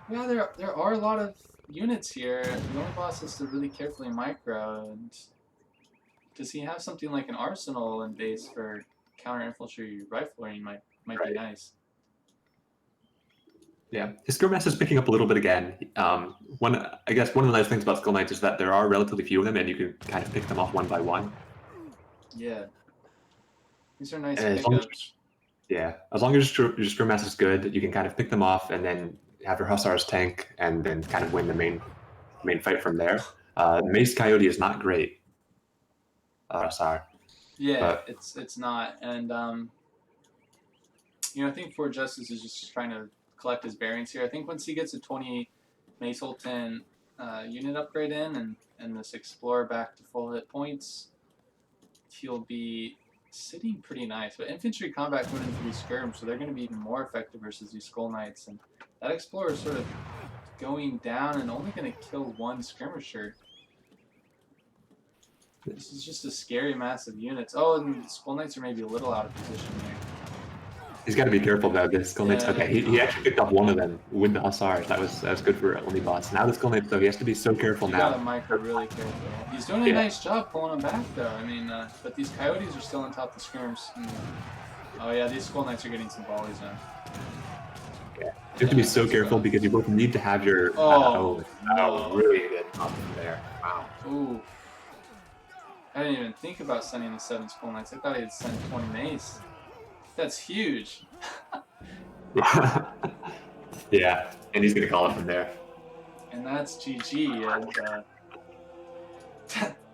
yeah, there are a lot of units here. The only boss has to really carefully micro. And does he have something like an arsenal in base for counter-infantry riflery? Might be nice. Yeah, his skill mass is picking up a little bit again. I guess one of the nice things about Skull Knights is that there are relatively few of them, and you can kind of pick them off one by one. Yeah, these are nice And pickups. as long as your skill mass is good, you can kind of pick them off and then have your Hussars tank, and then kind of win the main fight from there. Mace Coyote is not great. Hussar. Yeah, but it's not, and I think Forjustice is just trying to collect his bearings here. I think once he gets a 20 Macelton unit upgrade in, and this Explorer back to full hit points, he'll be sitting pretty nice. But infantry combat coming in through skirms, so they're going to be even more effective versus these Skull Knights, and that Explorer is sort of going down and only going to kill 1 skirmisher. This is just a scary mass of units. Oh, and the Skull Knights are maybe a little out of position here. He's got to be careful though. The Skull Knights. Okay, he actually picked off one of them with the Hussars. That was good for only boss. Now the Skull Knights though, he has to be so careful now. You gotta micro really careful. He's doing a nice job pulling them back though. I mean, but these Coyotes are still on top of the skirms. Oh yeah, these Skull Knights are getting some volleys now. You have to be so careful because you both need to have your. Oh, that no. was really good pop there. Wow. Ooh. I didn't even think about sending the 7 Skull Knights. I thought he'd send 20 mace. That's huge. Yeah, and he's gonna call it from there. And that's GG.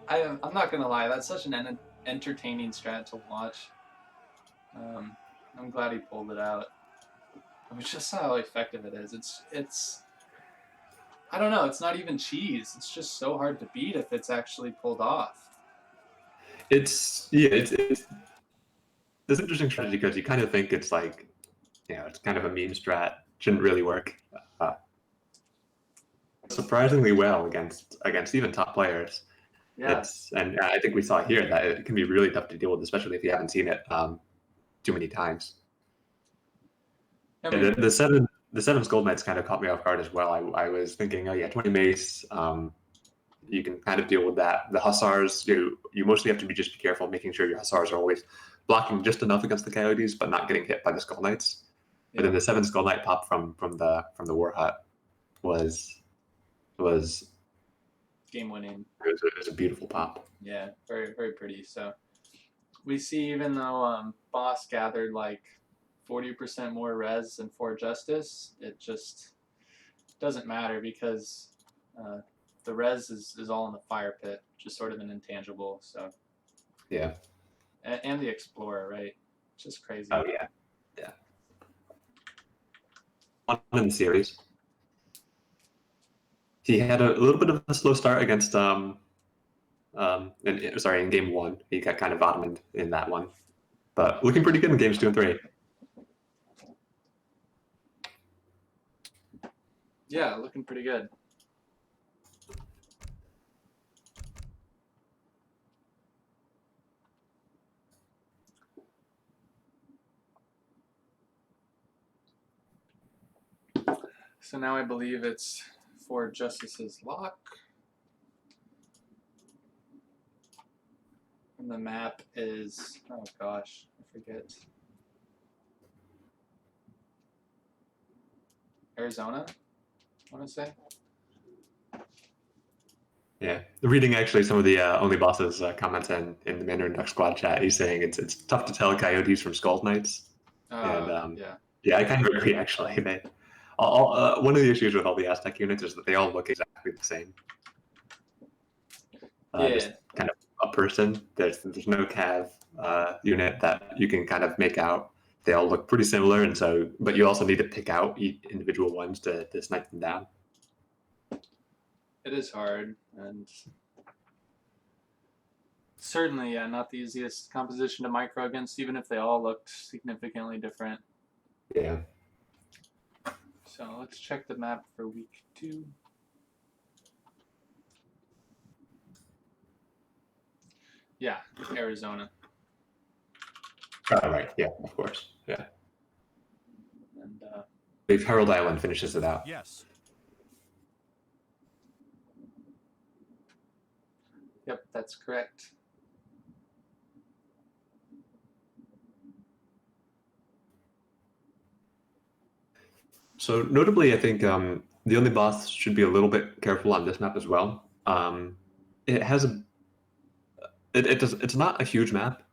And I'm not gonna lie, that's such an entertaining strat to watch. I'm glad he pulled it out. I mean, just how effective it is. It's I don't know. It's not even cheese. It's just so hard to beat if it's actually pulled off. It's this interesting strategy because you kind of think it's like, it's kind of a meme strat. Shouldn't really work. Surprisingly well against even top players. Yeah. And I think we saw here that it can be really tough to deal with, especially if you haven't seen it too many times. I mean, The seven Skull Knights kind of caught me off guard as well. I was thinking, oh yeah, 20 mace. You can kind of deal with that. The Hussars, you mostly have to just be careful, making sure your Hussars are always blocking just enough against the Coyotes, but not getting hit by the Skull Knights. Yeah. But then the 7 Skull Knight pop from the War Hut was game winning. It was a beautiful pop. Yeah, very, very pretty. So we see, even though Boss gathered like 40% more res than Forjustice, it just doesn't matter because the res is all in the fire pit, which is sort of an intangible. So yeah, and the Explorer, right? Just crazy. Oh yeah. One in the series. He had a little bit of a slow start against in game 1. He got kind of bottomed in that one, but looking pretty good in games 2 and 3. Yeah, looking pretty good. So now I believe it's Forjustice's lock. And the map is, oh gosh, I forget. Arizona, I want to say. Yeah, reading actually some of the Only Bosses comments in the Mandarin Duck Squad chat, he's saying it's tough to tell Coyotes from Skull Knights. Yeah, I kind of agree actually. One of the issues with all the Aztec units is that they all look exactly the same. Just kind of a person. There's no cav unit that you can kind of make out. They all look pretty similar, and so, but you also need to pick out each individual ones to snipe them down. It is hard, and certainly, not the easiest composition to micro against, even if they all looked significantly different. Yeah. So let's check the map for week 2. Yeah, Arizona. Oh, right. Yeah, of course. Yeah. And if Herald Island finishes it out. Yes. yep, that's correct. So notably, I think the Only Boss should be a little bit careful on this map as well. It has it's not a huge map.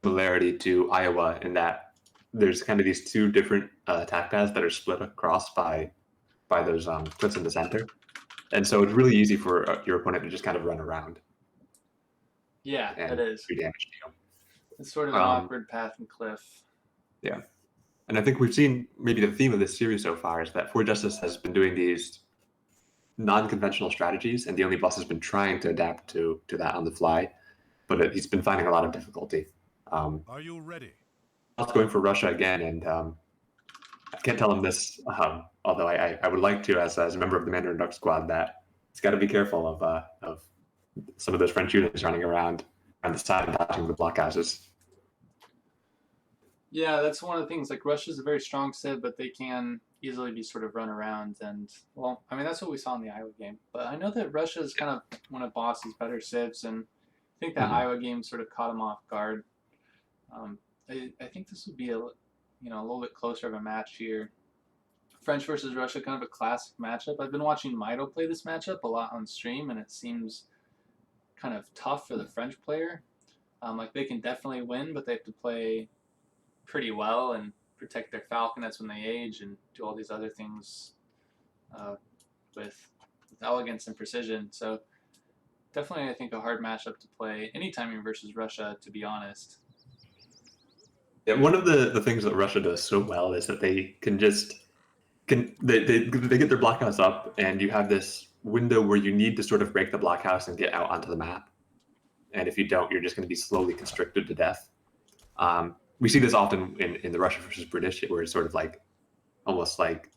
Similarity to Iowa in that there's kind of these 2 different attack paths that are split across by those cliffs in the center, and so it's really easy for your opponent to just kind of run around. Yeah, and it is. do damage to you. It's sort of an awkward path and cliff. Yeah. And I think we've seen maybe the theme of this series so far is that Forjustice has been doing these non-conventional strategies, and the Only Boss has been trying to adapt to that on the fly, but he's been finding a lot of difficulty. Are you ready? Boss going for Russia again, and I can't tell him this, although I would like to, as a member of the Mandarin Duck Squad, that he's got to be careful of some of those French units running around on the side and dodging the blockhouses. Yeah, that's one of the things. Like, Russia's a very strong civ, but they can easily be sort of run around. And, well, I mean, that's what we saw in the Iowa game. But I know that Russia is kind of one of Boss's better civs, and I think that Iowa game sort of caught him off guard. I think this would be a little bit closer of a match here. French versus Russia, kind of a classic matchup. I've been watching Mito play this matchup a lot on stream, and it seems kind of tough for the French player. Like they can definitely win, but they have to play pretty well and protect their falconets when they age and do all these other things with elegance and precision. So definitely, I think, a hard matchup to play anytime you're versus Russia, to be honest. Yeah, one of the things that Russia does so well is that they can just they get their blockhouse up, and you have this window where you need to sort of break the blockhouse and get out onto the map. And if you don't, you're just going to be slowly constricted to death. We see this often in the Russia versus British, where it's sort of like almost like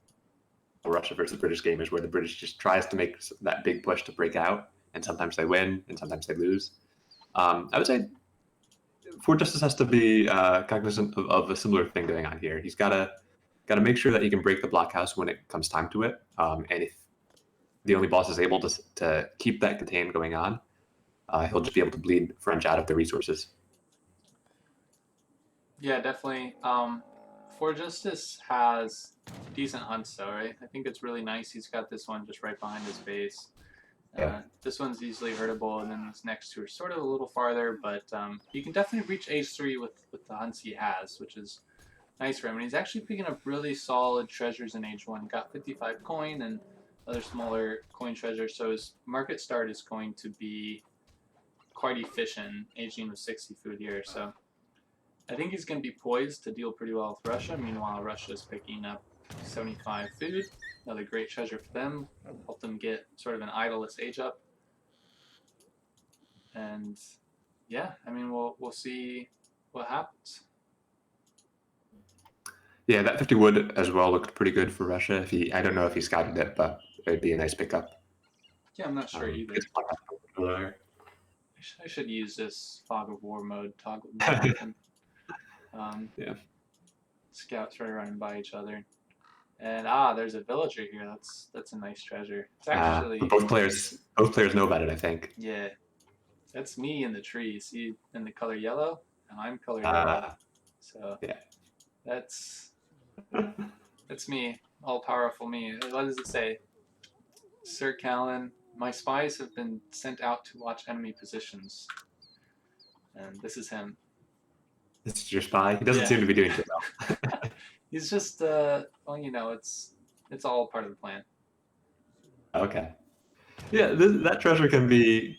a Russia versus British game is where the British just tries to make that big push to break out, and sometimes they win and sometimes they lose. I would say Forjustice has to be cognizant of a similar thing going on here. He's got to make sure that he can break the blockhouse when it comes time to it. And if the only boss is able to keep that contain going on, he'll just be able to bleed French out of the resources. Yeah, definitely. Forjustice has decent hunts, though, right? I think it's really nice. He's got this one just right behind his base. Yeah. This one's easily hurtable, and then this next two are sort of a little farther, but he can definitely reach H3 with the hunts he has, which is nice for him. And he's actually picking up really solid treasures in H1. He got 55 coin and other smaller coin treasures, so his market start is going to be quite efficient, aging with 60 food here. So I think he's going to be poised to deal pretty well with Russia. Meanwhile, Russia is picking up 75 food. Another great treasure for them. Help them get sort of an idleless age up. And yeah, I mean, we'll see what happens. Yeah, that 50 wood as well looked pretty good for Russia. I don't know if he scouted it, but it'd be a nice pickup. Yeah, I'm not sure either. I should use this Fog of War mode toggle more often. Yeah. Scouts right running by each other. And there's a villager here. That's a nice treasure. It's actually both players know about it, I think. yeah. That's me in the tree. See, in the color yellow, and I'm color yellow. So yeah. That's me. All powerful me. What does it say? SirCallen, my spies have been sent out to watch enemy positions. And this is him. This is your spy? He doesn't seem to be doing too well. He's just, well, you know, it's all part of the plan. Okay. Yeah, that treasure can be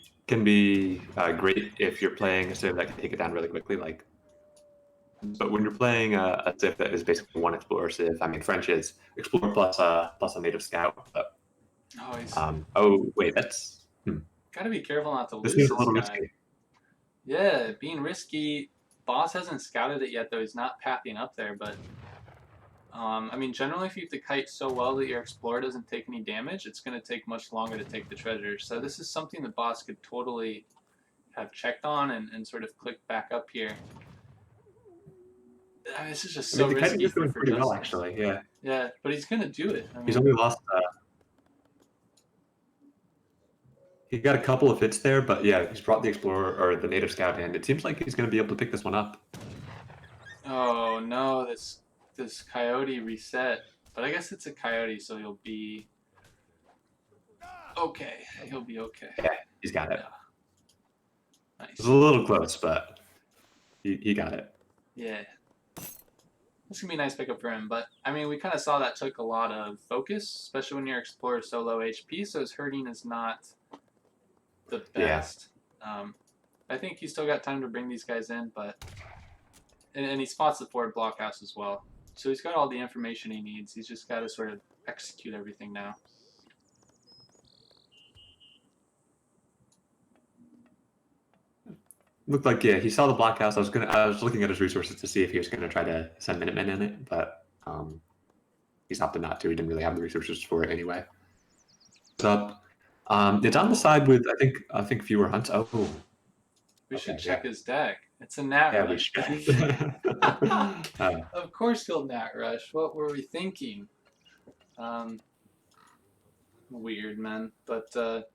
great if you're playing a civ that can take it down really quickly. But when you're playing a civ that is basically one explorer civ, I mean, French is explorer plus a native scout. But, wait, that's gotta be careful not to lose this this is a little guy. risky. Yeah, being risky. Boss hasn't scouted it yet, though. He's not pathing up there, but I mean, generally, if you have to kite so well that your explorer doesn't take any damage, it's going to take much longer to take the treasure. So this is something the boss could totally have checked on and sort of click back up here. I mean, this is just so the risky. kiting is doing pretty well, Justice. actually. Yeah. Yeah, but he's going to do it. I mean, He's only lost. He got a couple of hits there, but yeah, he's brought the explorer or the native scout in. It seems like he's going to be able to pick this one up. oh no, this coyote reset. But I guess it's a coyote, so he'll be okay. He'll be okay. Yeah, he's got it. Yeah. Nice. It was a little close, but he got it. Yeah. This can be a nice pickup for him, but I mean, we kind of saw that took a lot of focus, especially when your explorer is so low HP, so his hurting is not the best. Yeah. I think he's still got time to bring these guys in, but and he spots the forward blockhouse as well. So he's got all the information he needs. He's just got to sort of execute everything now. Looked like he saw the blockhouse. I was looking at his resources to see if he was gonna try to send Minutemen in it, but he's opted not to. He didn't really have the resources for it anyway. So it's on the side with I think fewer hunts. Oh, we should check his deck. It's a Nat Rush deck. Of course he'll Nat Rush. What were we thinking? Weird, man. But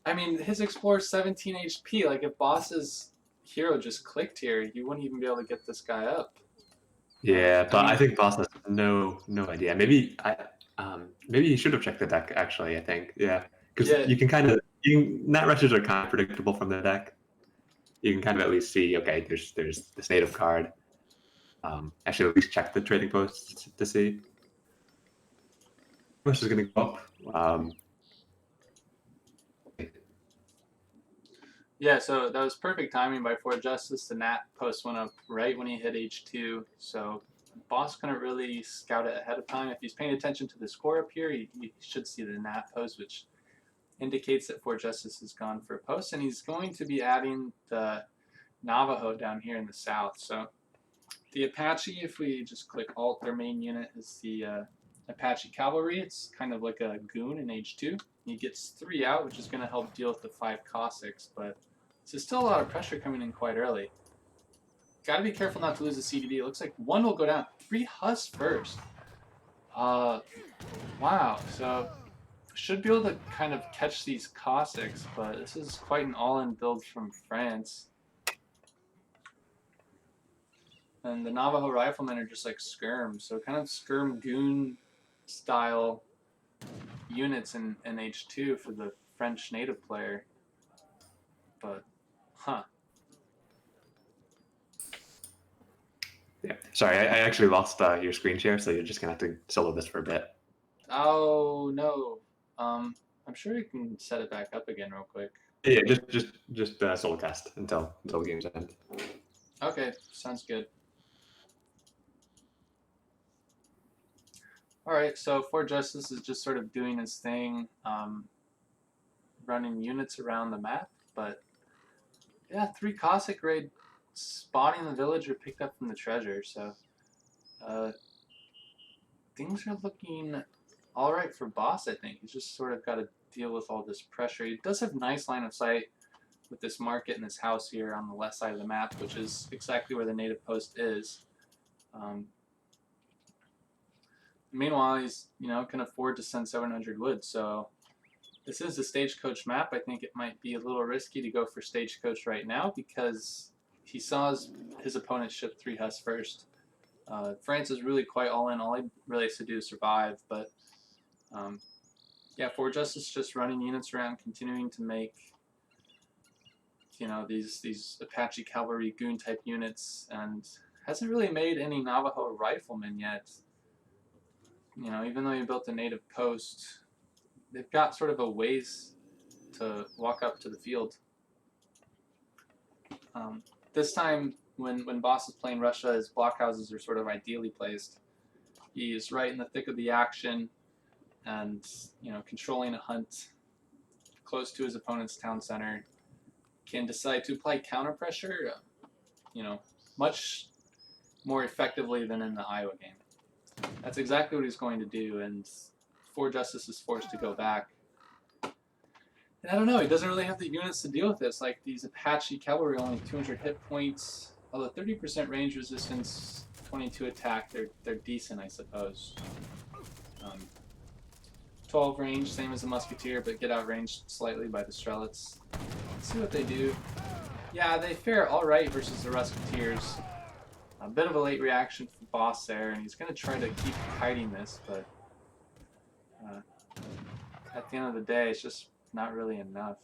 I mean, his Explorer's 17 HP. Like, if Boss's hero just clicked here, you wouldn't even be able to get this guy up. Yeah, but I mean- think Boss has no idea. Maybe maybe he should have checked the deck actually. I think because Yeah. you can Nat Rushes are kind of predictable from the deck. You can kind of at least see, okay, there's this native card. Actually, at least check the trading posts to see how much is going to go up. Yeah, so that was perfect timing by Forjustice. The Nat post went up right when he hit H2, so Boss couldn't really scout it ahead of time. If he's paying attention to the score up here, he should see the Nat post, which indicates that Forjustice has gone for a post, and he's going to be adding the Navajo down here in the south. So the Apache, if we just click Alt, their main unit is the Apache Cavalry. It's kind of like a goon in H2. He gets 3 out, which is going to help deal with the 5 Cossacks, but there's still a lot of pressure coming in quite early. Got to be careful not to lose the CDB. It looks like 1 will go down. 3 Hus first. Wow. So should be able to kind of catch these Cossacks, but this is quite an all-in build from France. And the Navajo Riflemen are just like skirm, so kind of skirm goon style units in H2 for the French native player. But, Yeah, sorry, I actually lost your screen share, so you're just gonna have to solo this for a bit. Oh no. I'm sure you can set it back up again real quick. Yeah, just solo cast until the game's end. Okay, sounds good. Alright, so Forjustice is just sort of doing his thing, running units around the map, but yeah, 3 Cossack raid spotting the villager picked up from the treasure, so things are looking alright for Boss, I think. He's just sort of got to deal with all this pressure. He does have nice line of sight with this market and this house here on the left side of the map, which is exactly where the native post is. Meanwhile, he's can afford to send 700 wood, so this is a stagecoach map. I think it might be a little risky to go for stagecoach right now because he saw his opponent ship 3 Hus first. France is really quite all in. All he really has to do is survive, but yeah, Forjustice just running units around, continuing to make these Apache Cavalry goon type units, and hasn't really made any Navajo Riflemen yet. Even though he built a native post, they've got sort of a ways to walk up to the field. This time, when Boss is playing Russia, his blockhouses are sort of ideally placed. He is right in the thick of the action, and controlling a hunt close to his opponent's town center, can decide to apply counter pressure, much more effectively than in the Iowa game. That's exactly what he's going to do, and Forjustice is forced to go back. And I don't know, he doesn't really have the units to deal with this. Like these Apache Cavalry, only 200 hit points, although 30% range resistance, 22 attack, they're decent, I suppose. 12 range, same as the Musketeer, but get outranged slightly by the Strelets. Let's see what they do. Yeah, they fare alright versus the Musketeers. A bit of a late reaction from Boss there, and he's going to try to keep kiting this, but at the end of the day, it's just not really enough.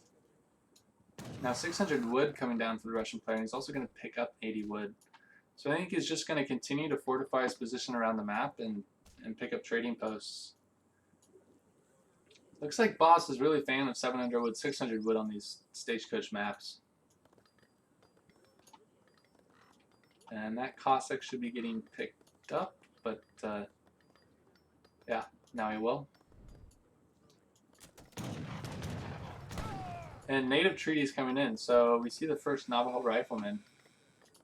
Now 600 wood coming down for the Russian player, and he's also going to pick up 80 wood. So I think he's just going to continue to fortify his position around the map and pick up trading posts. Looks like Boss is really a fan of 700 wood, 600 wood on these stagecoach maps. And that Cossack should be getting picked up, but yeah, now he will. And native treaties coming in, so we see the first Navajo Riflemen.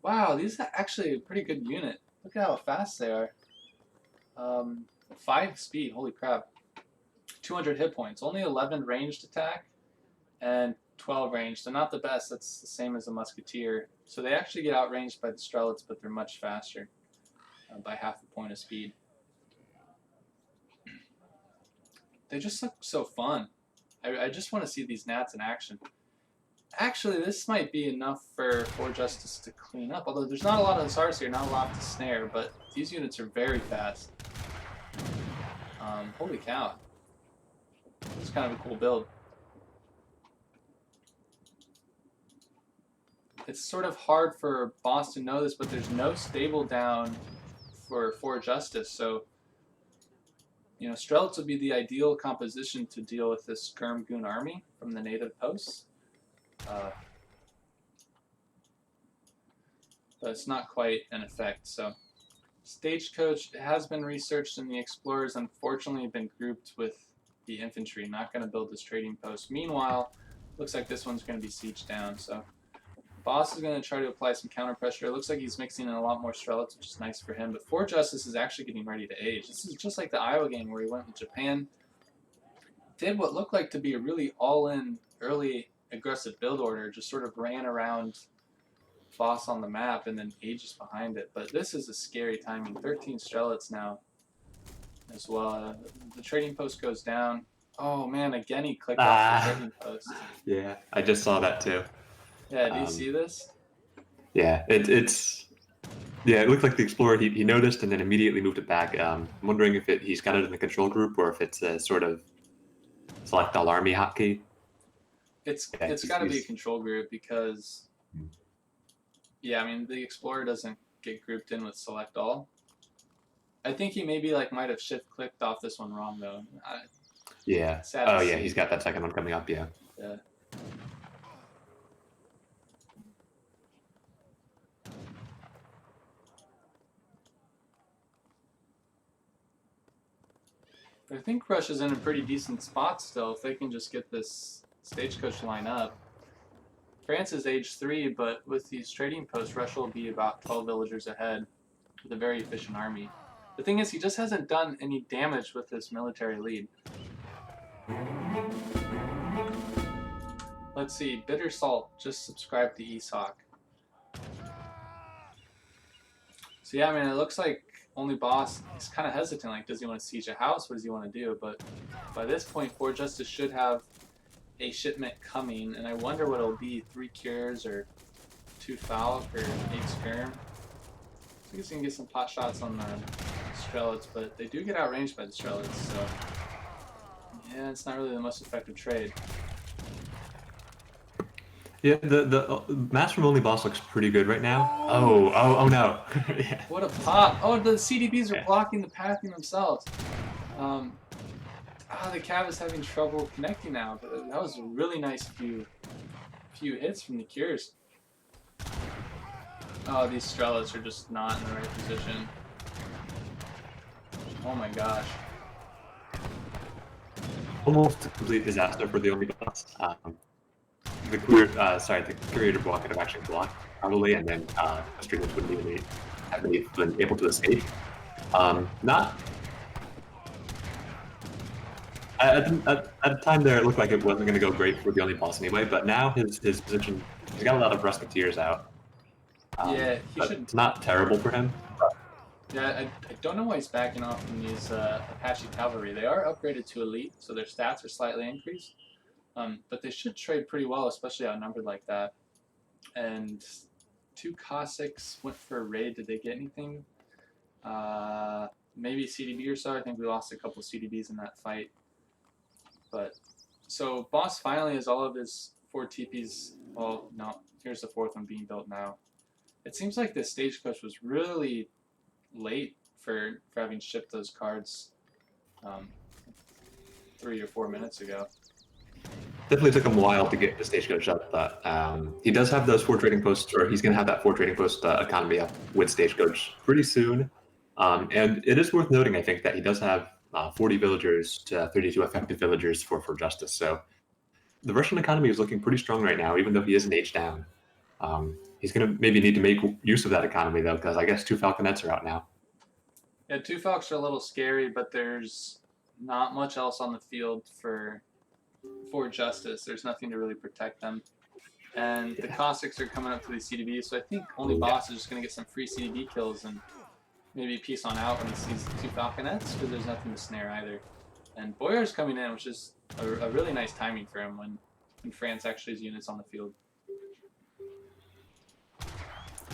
Wow, these are actually a pretty good unit. Look at how fast they are. 5 speed, holy crap. 200 hit points, only 11 ranged attack, and 12 range, so not the best. That's the same as a Musketeer. So they actually get outranged by the Strelets, but they're much faster by half a point of speed. They just look so fun. I just want to see these Nats in action. Actually, this might be enough for Forjustice to clean up. Although there's not a lot of Hussars here, not a lot to snare, but these units are very fast. Holy cow. This is kind of a cool build. It's sort of hard for Boss to know this, but there's no stable down for Forjustice, so you know, Strelts would be the ideal composition to deal with this Skirm Goon army from the native posts. But it's not quite an effect, so Stagecoach has been researched, and the Explorers unfortunately have been grouped with the infantry, not going to build this trading post. Meanwhile, looks like this one's going to be sieged down, so Boss is going to try to apply some counter pressure. It looks like he's mixing in a lot more Strelts, which is nice for him, but Forjustice is actually getting ready to age. This is just like the Iowa game where he went with Japan, did what looked like to be a really all-in early aggressive build order, just sort of ran around Boss on the map and then ages behind it. But this is a scary timing. 13 Strelets now as well. The trading post goes down. Oh man, again he clicked off the trading post. Yeah, I just saw that too. Yeah, do you see this? Yeah, it's yeah, it looked like the Explorer, he noticed and then immediately moved it back. I'm wondering if he's got it in the control group or if it's a sort of select all army hotkey. It's got to be a control group because, yeah, I mean, the Explorer doesn't get grouped in with select all. I think he maybe like might have shift clicked off this one wrong though. Yeah. Oh yeah, he's got that second one coming up. Yeah. Yeah. I think Rush is in a pretty decent spot still if they can just get this Stagecoach line up. France is age 3, but with these trading posts, Russia will be about 12 villagers ahead with a very efficient army. The thing is, he just hasn't done any damage with this military lead. Let's see, Bitter Salt just subscribed to ESOC. So yeah, I mean, it looks like only Boss is kind of hesitant, like does he want to siege a house, what does he want to do? But by this point, Forjustice should have a shipment coming, and I wonder what it'll be, 3 cures or 2 Falc or 8 Skirm. I guess you can get some pot shots on the Strelets, but they do get outranged by the Strelets, so yeah, it's not really the most effective trade. Yeah, the match from only Boss looks pretty good right now. Oh no. Yeah. What a pop! Oh, the CDBs are blocking the pathing themselves. The Cav is having trouble connecting now, but that was a really nice few hits from the cures. Oh, these Strelets are just not in the right position. Oh my gosh. Almost a complete disaster for the only Boss. The curator block could have actually blocked probably, and then the streamers wouldn't even have been able to escape. Not at the time there, it looked like it wasn't going to go great for the only Boss anyway. But now his position, he's got a lot of Musketeers out. Yeah, he should. It's not terrible for him. Yeah, I don't know why he's backing off from these Apache Cavalry. They are upgraded to Elite, so their stats are slightly increased. But they should trade pretty well, especially outnumbered like that. And 2 Cossacks went for a raid. Did they get anything? Maybe CDB or so. I think we lost a couple CDBs in that fight. But so Boss finally has all of his 4 TPs. Well, no, here's the 4th one being built now. It seems like the Stagecoach was really late for having shipped those cards 3 or 4 minutes ago. Definitely took him a while to get the Stagecoach up, but he does have those 4 trading posts, or he's going to have that 4 trading post economy up with Stagecoach pretty soon. And it is worth noting, I think, that he does have 40 villagers to 32 effective villagers for Justice. So the Russian economy is looking pretty strong right now, even though he is an age down. He's going to maybe need to make use of that economy, though, because I guess 2 Falconets are out now. Yeah, 2 Falcons are a little scary, but there's not much else on the field for Justice. There's nothing to really protect them. And the Cossacks are coming up to the CDB, so I think only Boss is just going to get some free CDB kills and maybe peace on out when he sees the 2 Falconets, because there's nothing to snare either. And Boyar's coming in, which is a really nice timing for him when and France actually has units on the field.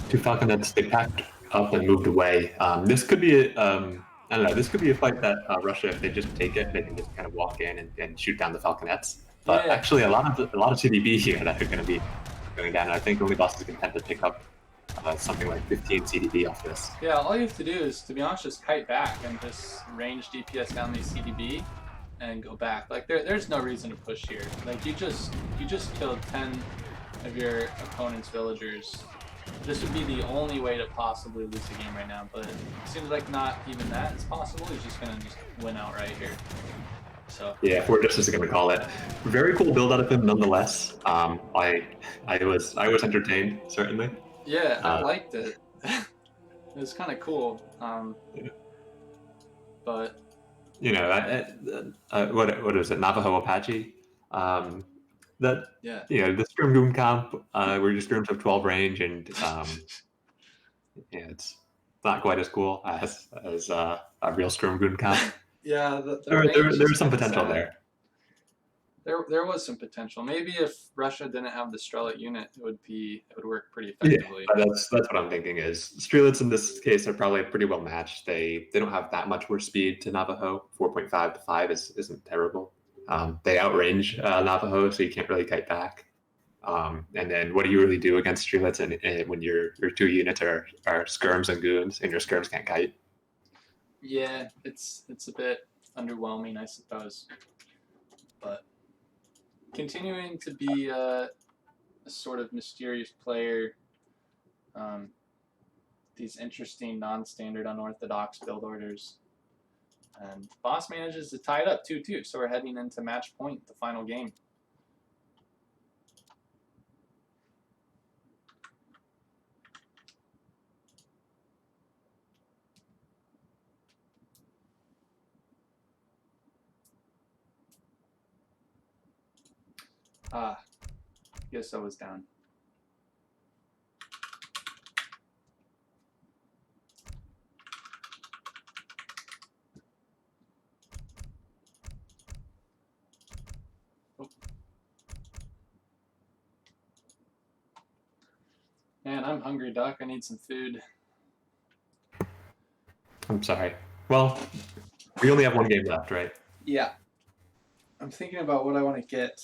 Two falconets, they packed up and moved away. This could be I don't know. This could be a fight that Russia, if they just take it, they can just kind of walk in and shoot down the falconets. But Yeah. actually, a lot of CDB here that are going to be going down. I think OnlyBoss is content to pick up something like 15 CDB off this. Yeah, all you have to do is, to be honest, just kite back and just range DPS down these CDB and go back. Like there's no reason to push here. Like you just killed 10 of your opponent's villagers. This would be the only way to possibly lose the game right now, but it seems like not even that is possible. He's just gonna just win outright here. So yeah, Forjustice is gonna call it. Very cool build out of him, nonetheless. I was entertained, certainly. yeah, I liked it. It was kind of cool. Yeah. But You know, what is it, Navajo Apache? That yeah, the Skirm Goon comp, where your Skirms have 12 range, and it's not quite as cool as a real Skirm Goon comp. yeah. There's some potential there. There was some potential. Maybe if Russia didn't have the Strelot unit, it would work pretty effectively. Yeah, that's what I'm thinking. Is Strelets in this case are probably pretty well matched. They don't have that much more speed to Navajo. 4.5 to 5 isn't terrible. They outrange Navajo, so you can't really kite back. And then what do you really do against Strelets and when your two units are Skirms and Goons, and your Skirms can't kite? Yeah, it's a bit underwhelming, I suppose. But continuing to be a sort of mysterious player, these interesting, non-standard, unorthodox build orders. And Boss manages to tie it up 2-2, so we're heading into match point, the final game. Guess I was down. Man, I'm hungry, Doc. I need some food. I'm sorry. Well, we only have one game left, right? Yeah. I'm thinking about what I want to get.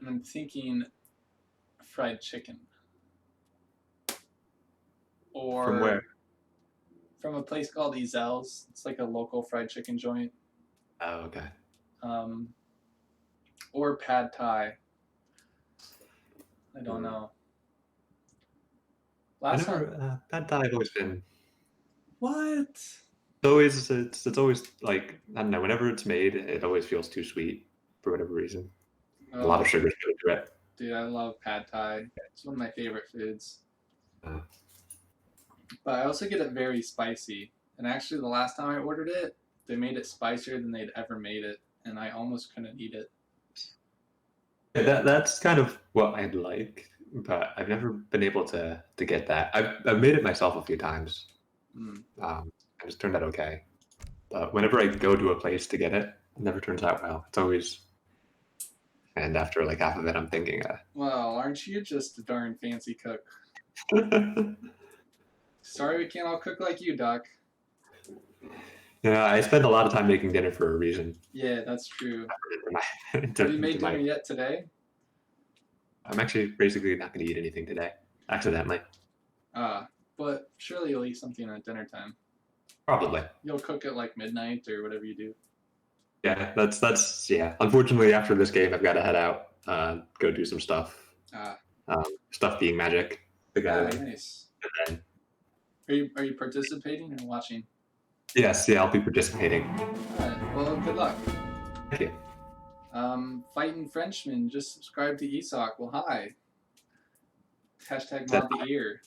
And I'm thinking fried chicken. Or From where? From a place called Ezel's. It's like a local fried chicken joint. Oh, okay. Or pad thai. I don't know. Last time. Pad Thai have always been. What? It's always like, I don't know. Whenever it's made, it always feels too sweet for whatever reason. A lot of sugar go into it. Dude, I love pad thai. It's one of my favorite foods. Uh. But I also get it very spicy. And actually, the last time I ordered it, they made it spicier than they'd ever made it, and I almost couldn't eat it. Yeah, that's kind of what I'd like, but I've never been able to get that. I've made it myself a few times. It just turned out okay. But whenever I go to a place to get it, it never turns out well. It's always, and after like half of it, I'm thinking, Well, aren't you just a darn fancy cook? Sorry we can't all cook like you, Doc. Yeah, I spend a lot of time making dinner for a reason. Yeah, that's true. Have Have you made dinner yet today? I'm actually basically not going to eat anything today, accidentally. But surely you'll eat something at dinner time. Probably. You'll cook at like midnight or whatever you do. Yeah, that's yeah. Unfortunately, after this game, I've got to head out, go do some stuff. Stuff being magic. Nice. Are you participating or watching? Yes, yeah, I'll be participating. Alright, well, good luck. Thank you. Fighting Frenchman just subscribed to ESOC. Well, hi. Hashtag mod the ear.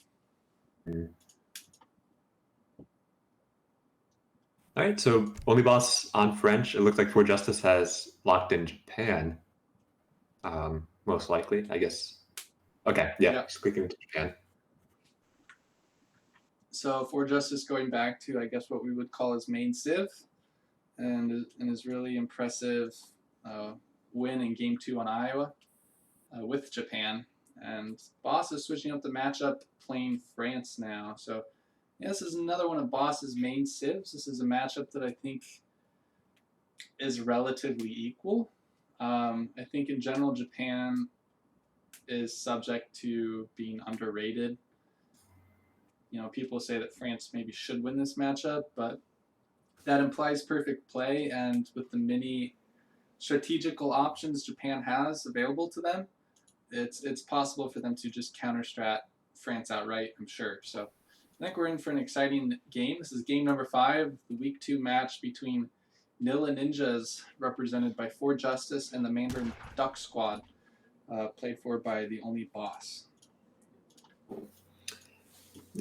All right, so OnlyBoss on French. It looks like Forjustice has locked in Japan. Most likely, I guess. Okay, yeah, just clicking into Japan. So Forjustice going back to, I guess, what we would call his main civ, and his really impressive win in Game 2 on Iowa with Japan. And Boss is switching up the matchup, playing France now. So yeah, this is another one of Boss's main civs. This is a matchup that I think is relatively equal. I think in general, Japan is subject to being underrated. You know, people say that France maybe should win this matchup, but that implies perfect play, and with the many strategical options Japan has available to them, it's possible for them to just counter-strat France outright, I'm sure. So I think we're in for an exciting game. This is game number 5, the Week 2 match between Nilla Ninjas, represented by Forjustice, and the Mandarin Duck Squad, played for by the Only Boss.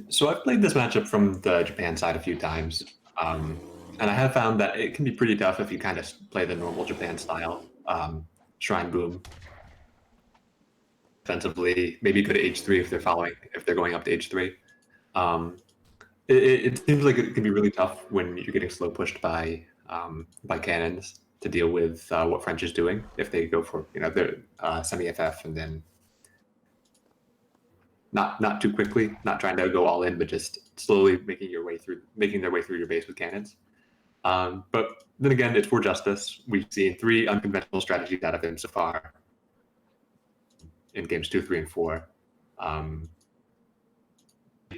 So I've played this matchup from the Japan side a few times, and I have found that it can be pretty tough if you kind of play the normal Japan style. Shrine Boom. Defensively, maybe go to H3 if they're going up to H3. It seems like it can be really tough when you're getting slow pushed by cannons to deal with what French is doing if they go for their semi-FF and then not too quickly, not trying to go all in, but just slowly making their way through your base with cannons. But then again, it's Forjustice. We've seen 3 unconventional strategies out of him so far in games 2, 3, and 4.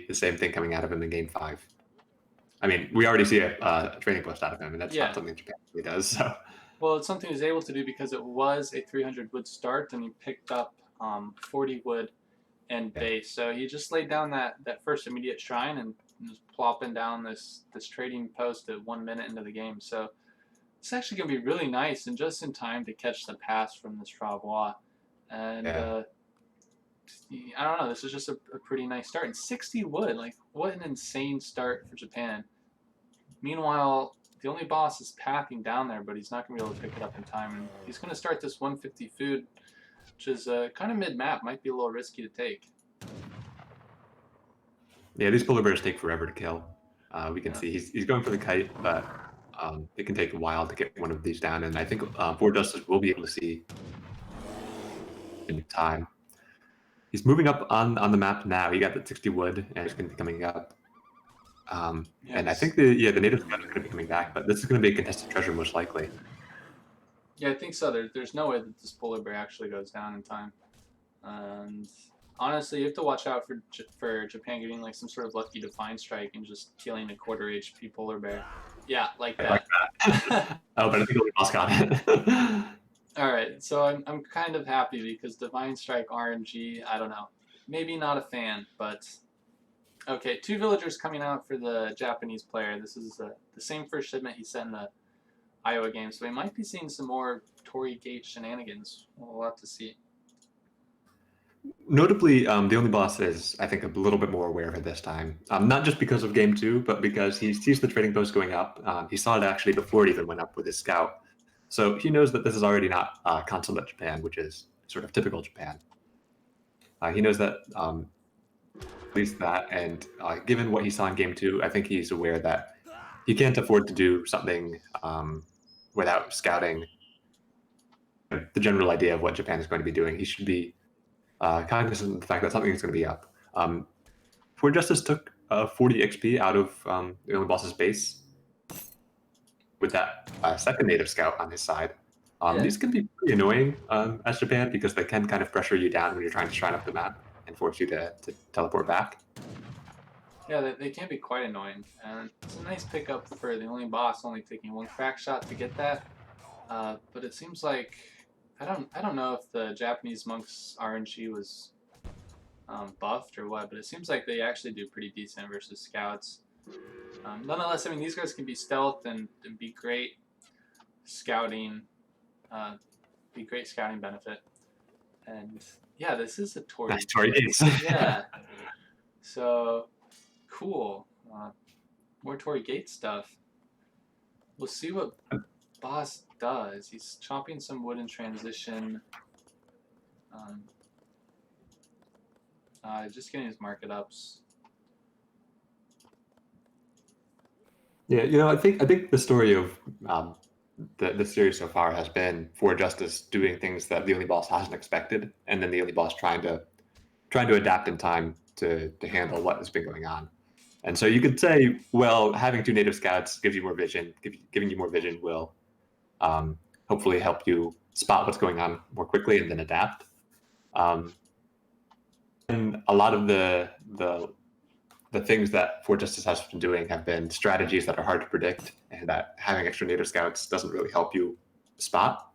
The same thing coming out of him in game 5. I mean, we already see a training post out of him, and that's not something Japan really does. So, well, it's something he's able to do because it was a 300 wood start, and he picked up 40 wood and base. So he just laid down that first immediate shrine and was plopping down this trading post at 1 minute into the game. So it's actually going to be really nice and just in time to catch the pass from this Travois. And I don't know, this is just a pretty nice start. And 60 wood, like what an insane start for Japan. Meanwhile, the Only Boss is pathing down there, but he's not going to be able to pick it up in time. And he's going to start this 150 food, which is kind of mid-map, might be a little risky to take. Yeah, these polar bears take forever to kill. We can see he's going for the kite, but it can take a while to get one of these down. And I think Forjustice will be able to see in time. He's moving up on the map now. He got the 60 wood, and he's going to be coming up. And I think the native scouts are going to be coming back, but this is going to be a contested treasure most likely. Yeah, I think so. There's no way that this polar bear actually goes down in time. And honestly, you have to watch out for Japan getting like some sort of lucky Divine Strike and just killing a quarter HP polar bear. Yeah, like that. Like that. Oh, but I think Only Boss got it. All right, so I'm kind of happy because Divine Strike RNG, I don't know. Maybe not a fan, but okay, 2 villagers coming out for the Japanese player. This is the same first shipment he sent in the Iowa game, so we might be seeing some more Torii Gate shenanigans. We'll have to see. Notably, the Only Boss is, I think, a little bit more aware of it this time. Not just because of game 2, but because he sees the trading post going up. He saw it actually before it even went up with his scout. So he knows that this is already not consulate Japan, which is sort of typical Japan. He knows that, at least that, and given what he saw in game 2, I think he's aware that he can't afford to do something without scouting the general idea of what Japan is going to be doing. He should be cognizant of the fact that something is going to be up. Forjustice took 40 XP out of the Only Boss's base with that second native scout on his side. These can be pretty annoying as Japan because they can kind of pressure you down when you're trying to shrine up the map and force you to teleport back. Yeah, they can be quite annoying, and it's a nice pickup for the Only Boss, only taking 1 crack shot to get that. But it seems like I don't know if the Japanese monks RNG was buffed or what, but it seems like they actually do pretty decent versus scouts. Nonetheless, I mean, these guys can be stealth and be great scouting, benefit. And yeah, this is a Torii. Nice Torii Gates. Yeah. So cool. More Torii Gate stuff. We'll see what Boss does. He's chopping some wood in transition. Just getting his market ups. Yeah, I think the story of the series so far has been Forjustice doing things that the only boss hasn't expected, and then the only boss trying to adapt in time to handle what has been going on. And so you could say, well, having 2 native scouts gives you more vision. Giving you more vision will hopefully help you spot what's going on more quickly and then adapt. And a lot of the things that Forjustice has been doing have been strategies that are hard to predict, and that having extra native scouts doesn't really help you spot.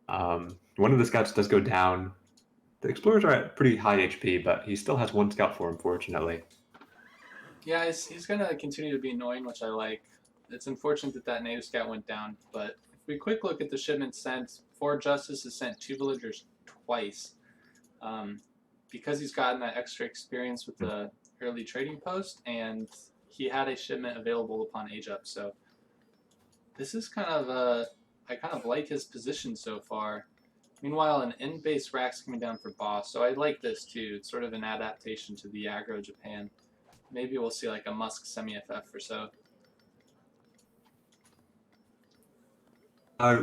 One of the scouts does go down. The explorers are at pretty high HP, but he still has 1 scout for him, fortunately. Yeah, he's going to continue to be annoying, which I like. It's unfortunate that native scout went down, but if we quick look at the shipment sent, Forjustice has sent 2 villagers twice. Because he's gotten that extra experience with the early trading post, and he had a shipment available upon age up. So this is kind of I kind of like his position so far. Meanwhile, an in-base rack's coming down for boss, so I like this too. It's sort of an adaptation to the aggro Japan. Maybe we'll see like a Musk semi-FF or so.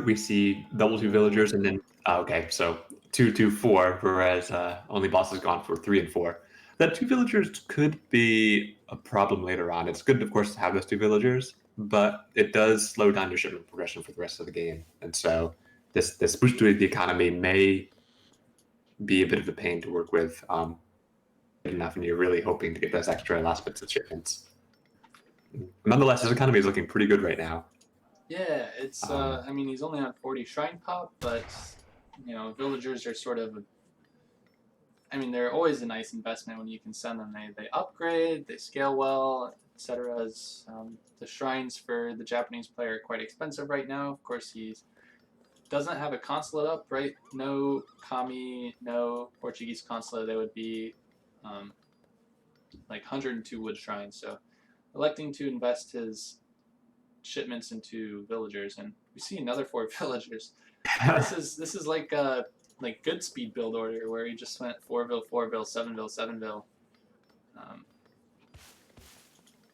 We see double 2 villagers, and then okay, so 2, 2, 4, whereas only boss has gone for 3 and 4. That 2 villagers could be a problem later on. It's good, of course, to have those 2 villagers, but it does slow down your shipment progression for the rest of the game. And so this boost to the economy may be a bit of a pain to work with enough, and you're really hoping to get those extra last bits of shipments. Nonetheless, his economy is looking pretty good right now. Yeah, it's I mean, he's only on 40 shrine pop, but you know, villagers are sort of, I mean, they're always a nice investment when you can send them. They upgrade, they scale well, etc. The shrines for the Japanese player are quite expensive right now. Of course, he doesn't have a consulate up, right? No kami, no Portuguese consulate. They would be like 102 wood shrines. So electing to invest his shipments into villagers, and we see another 4 villagers. This is like good speed build order where he just went 4-ville, 4-ville, 7-ville, 7-ville. I'd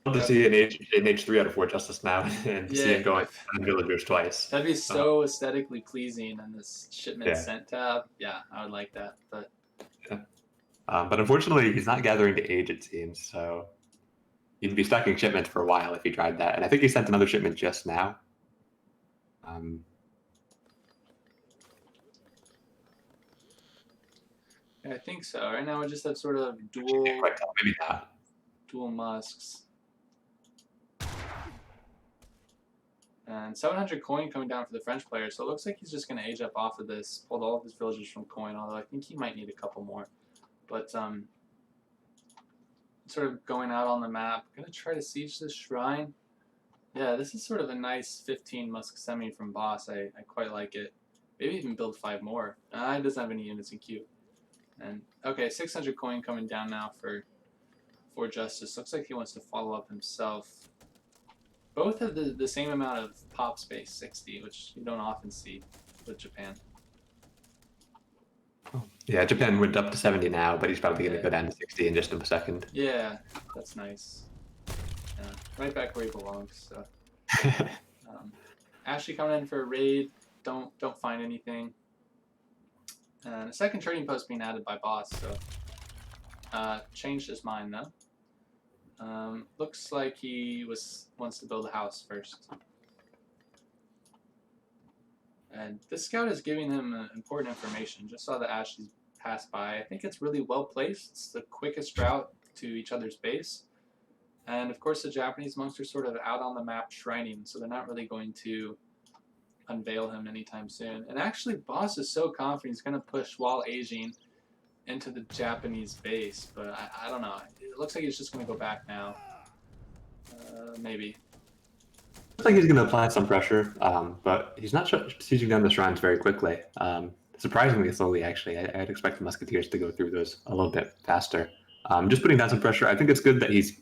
love to see an H3 out of Forjustice now, and see him going 7 villagers twice. That'd be so aesthetically pleasing in this shipment sent tab. Yeah, I would like that. But but unfortunately, he's not gathering to age, it seems. So he'd be stacking shipments for a while if he tried that. And I think he sent another shipment just now. yeah, I think so. Right now we just have sort of dual Maybe not. Dual Musks. And 700 coin coming down for the French player, so it looks like he's just going to age up off of this, pulled all of his villagers from coin, although I think he might need a couple more. But sort of going out on the map, going to try to siege this shrine. Yeah, this is sort of a nice 15 Musk semi from boss. I quite like it. Maybe even build 5 more. He doesn't have any units in queue. And okay, 600 coin coming down now for Forjustice. Looks like he wants to follow up himself. Both have the same amount of pop space, 60, which you don't often see with Japan. Yeah, Japan went up to 70 now, but he's probably going to go down to 60 in just a second. Yeah, that's nice. Yeah, right back where he belongs. So, Ashley coming in for a raid. Don't find anything. And a second trading post being added by boss. So, changed his mind though. Looks like he wants to build a house first. And this scout is giving him important information. Just saw the Ashley pass by. I think it's really well placed. It's the quickest route to each other's base. And of course the Japanese monks are sort of out on the map shrining, so they're not really going to unveil him anytime soon. And actually boss is so confident he's going to push while aging into the Japanese base, but I don't know. It looks like he's just going to go back now. Maybe. Looks like he's going to apply some pressure, but he's not sieging down the shrines very quickly. Surprisingly slowly, actually. I'd expect the musketeers to go through those a little bit faster. Just putting down some pressure. I think it's good that he's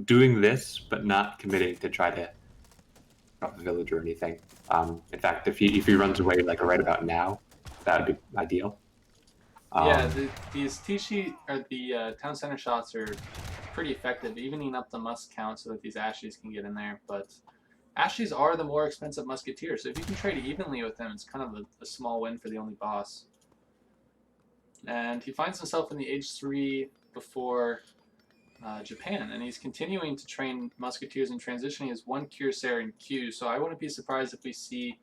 doing this, but not committing to try to drop the village or anything. In fact, if he runs away like right about now, that would be ideal. Yeah, these T-sheet or the town center shots are pretty effective, evening up the must count so that these Ashes can get in there. But Ashies are the more expensive musketeer, so if you can trade evenly with them, it's kind of a small win for the only boss. And he finds himself in the age 3 before Japan, and he's continuing to train musketeers and transitioning as 1 Cuirassier in Q, so I wouldn't be surprised if we see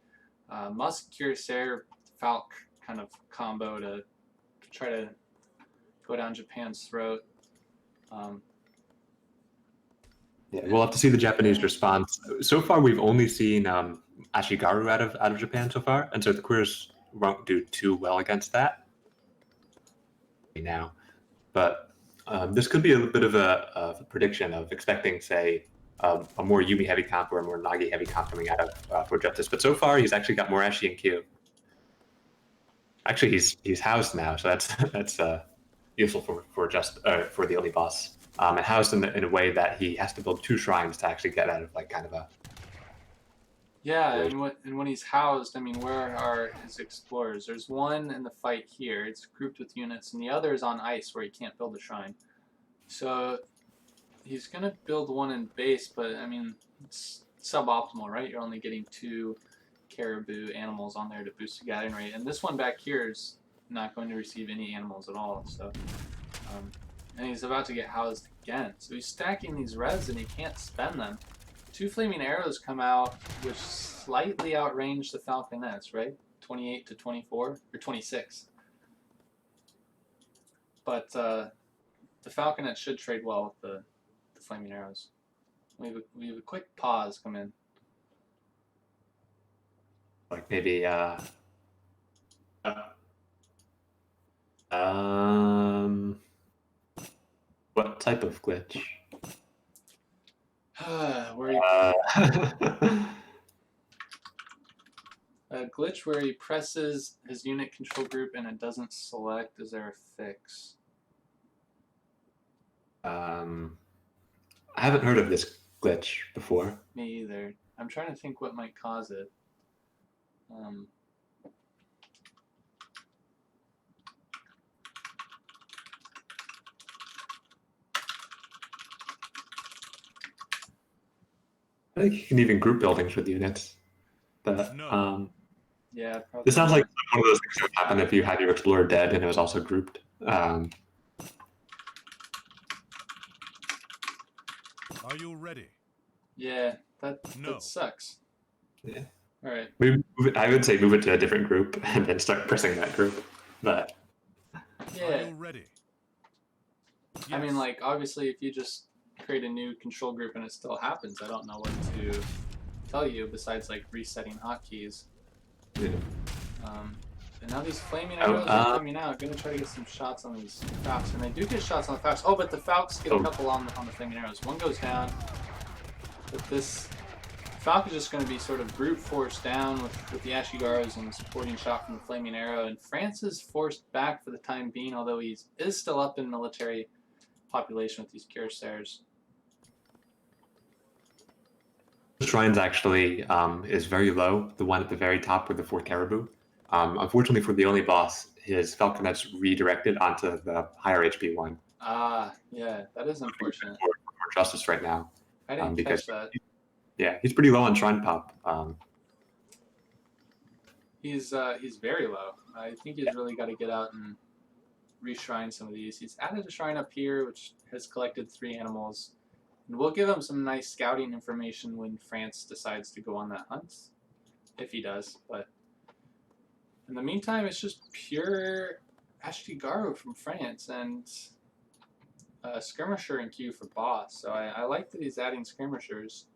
Musk, Cuirassier, Falk kind of combo to try to go down Japan's throat. Yeah, we'll have to see the Japanese response. So far, we've only seen Ashigaru out of Japan so far, and so the queers won't do too well against that now. But this could be a bit of a prediction of expecting, say, a more Yumi heavy comp or a more Nagi heavy comp coming out of Forjustice. But so far, he's actually got more Ashi and Q. Actually, he's housed now, so that's useful for the only boss. And housed in a way that he has to build 2 shrines to actually get out of like kind of a. Yeah, and when he's housed, I mean, where are his explorers? There's one in the fight here. It's grouped with units, and the other is on ice where he can't build a shrine. So he's gonna build one in base, but I mean, it's suboptimal, right? You're only getting 2 caribou animals on there to boost the gathering rate, and this one back here is not going to receive any animals at all. So. And he's about to get housed again. So he's stacking these revs and he can't spend them. 2 flaming arrows come out, which slightly outrange the falconets, right? 28 to 24 or 26. But the falconet should trade well with the flaming arrows. We have a quick pause come in. Like maybe what type of glitch? Where he, a glitch where he presses his unit control group and it doesn't select. Is there a fix? I haven't heard of this glitch before. Me either. I'm trying to think what might cause it. I think you can even group buildings with units. But Yeah, probably. this sounds like one of those things that would happen if you had your explorer dead and it was also grouped. Are you ready? Yeah, that sucks. Yeah. All right. I would say move it to a different group and then start pressing that group. But Are Yeah, you ready? I mean, Yes. like, obviously, if you just create a new control group and it still happens, I don't know what to tell you besides, like, resetting hotkeys. yeah. And now these flaming arrows are coming out. Gonna try to get some shots on these Falcons, and they do get shots on the Falcons. Oh, but the Falcons get a couple on the flaming arrows. One goes down, but this Falcon's just going to be sort of brute force down with the Ashigaros and supporting shot from the flaming arrow. And France is forced back for the time being, although he is still up in military population with these Cuirassiers. Shrines actually is very low. The one at the very top with the 4 caribou. Unfortunately for the only boss, his falconet's redirected onto the higher HP one. Ah, yeah, that is unfortunate. For Justice right now. I didn't because catch that. Yeah, he's pretty low on shrine pop. He's very low. I think he's really got to get out and reshrine some of these. He's added a shrine up here, which has collected 3 animals. And we'll give him some nice scouting information when France decides to go on that hunt. If he does, but in the meantime, it's just pure Ashigaru from France and Skirmisher in queue for boss. So I like that he's adding Skirmishers.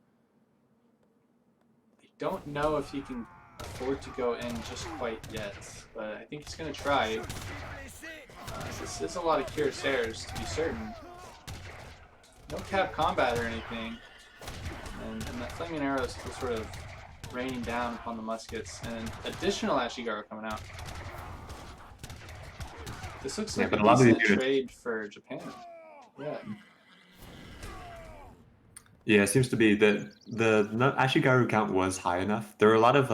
I don't know if he can afford to go in just quite yet, but I think he's going to try. This is a lot of Cuirassiers, to be certain. No cap combat or anything. And that flaming arrow is still sort of raining down upon the muskets. And additional Ashigaru coming out. This looks like but a a lot of decent these units- trade for Japan. Yeah. Yeah, it seems to be that the Ashigaru count was high enough. There were a lot of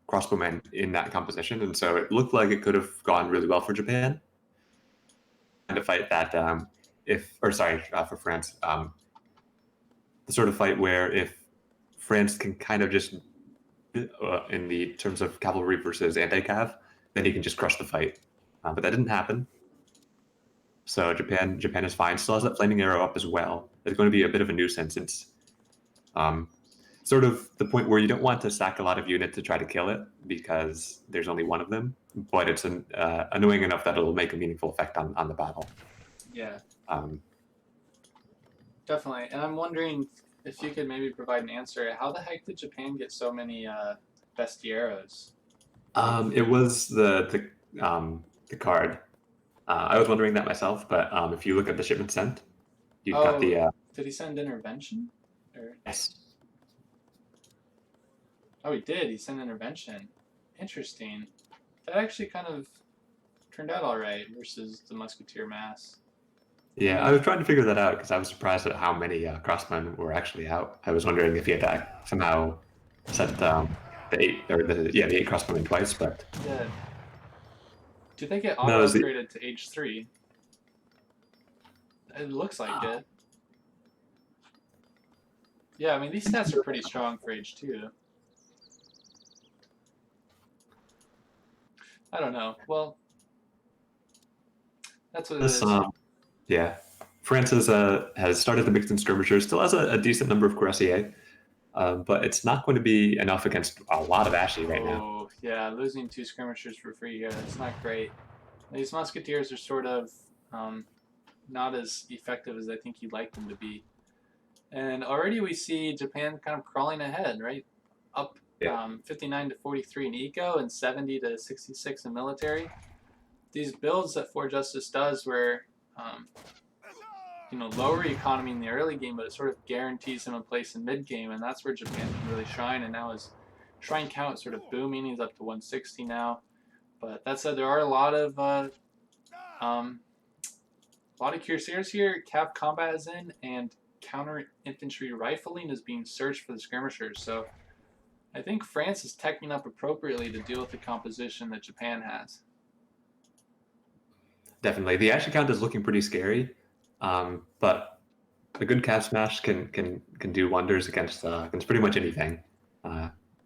crossbowmen in that composition, and so it looked like it could have gone really well for Japan. And a fight that, for France, the sort of fight where if France can kind of just, in the terms of cavalry versus anti-cav, then he can just crush the fight. But that didn't happen. So Japan is fine. Still has that flaming arrow up as well. It's going to be a bit of a nuisance. It's sort of the point where you don't want to sack a lot of units to try to kill it because there's only one of them, but it's annoying enough that it'll make a meaningful effect on the battle. Yeah, Um, definitely. And I'm wondering if you could maybe provide an answer. How the heck did Japan get so many bestiaros? it was the card. I was wondering that myself, but if you look at the shipment sent, you've got the Did he send intervention? Or... yes. Oh, he did. He sent intervention. Interesting. That actually kind of turned out all right versus the musketeer mass. Yeah, I was trying to figure that out because I was surprised at how many crossmen were actually out. I was wondering if he had to somehow sent the 8 crossbowmen twice, but Yeah. Did they get No, auto is the- upgraded to age 3? It looks like it. Yeah, I mean these stats are pretty strong for age 2. I don't know. Well, that's what it this is. yeah, France has started the mixed in skirmishers, still has a decent number of cuirassiers, but it's not going to be enough against a lot of Ashy right now. Oh, yeah, losing 2 skirmishers for free here. That's not great. These musketeers are sort of not as effective as I think you'd like them to be. And already we see Japan kind of crawling ahead, right? Up 59 to 43 in eco and 70 to 66 in military. These builds that Forjustice does where lower economy in the early game, but it sort of guarantees him a place in mid game, and that's where Japan can really shine. And now his shrine count is sort of booming. He's up to 160 now. But that said, there are a lot of cuirassiers here. Cav combat is in, and counter infantry rifling is being searched for the skirmishers. So I think France is teching up appropriately to deal with the composition that Japan has. Definitely, the Ashy count is looking pretty scary, but a good cav smash can do wonders against pretty much anything.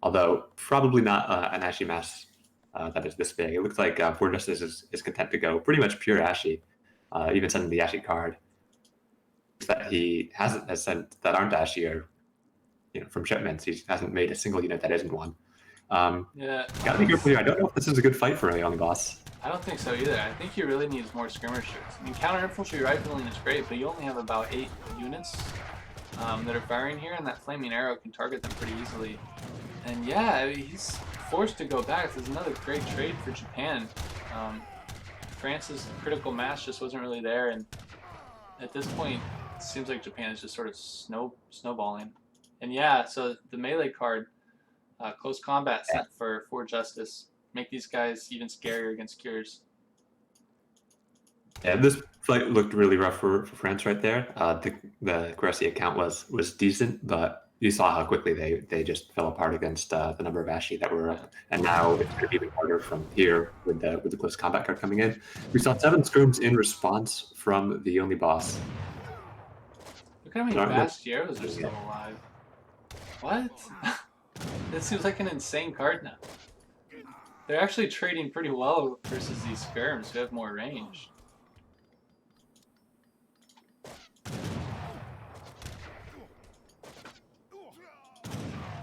Although probably not an Ashy mass that is this big. It looks like Forjustice is content to go pretty much pure Ashy, even sending the Ashy card that he has sent that aren't Ashy or from shipments. He hasn't made a single unit that isn't one. Yeah, gotta be careful here. I don't know if this is a good fight for a young boss. I don't think so either. I think he really needs more skirmishers. I mean, counter infantry rifling is great, but you only have about 8 units that are firing here, and that flaming arrow can target them pretty easily. And yeah, he's forced to go back. This is another great trade for Japan. France's critical mass just wasn't really there, and at this point, it seems like Japan is just sort of snowballing. And yeah, so the melee card, close combat sent for Justice, make these guys even scarier against cures. Yeah, this fight looked really rough for France right there. The cuirassier count was decent, but you saw how quickly they just fell apart against the number of Ashy that were up. And now it's going to be even harder from here with the close combat card coming in. We saw 7 scrims in response from the only boss. Look how many Bastieros are still alive. What? This seems like an insane card now. They're actually trading pretty well versus these skirms who have more range.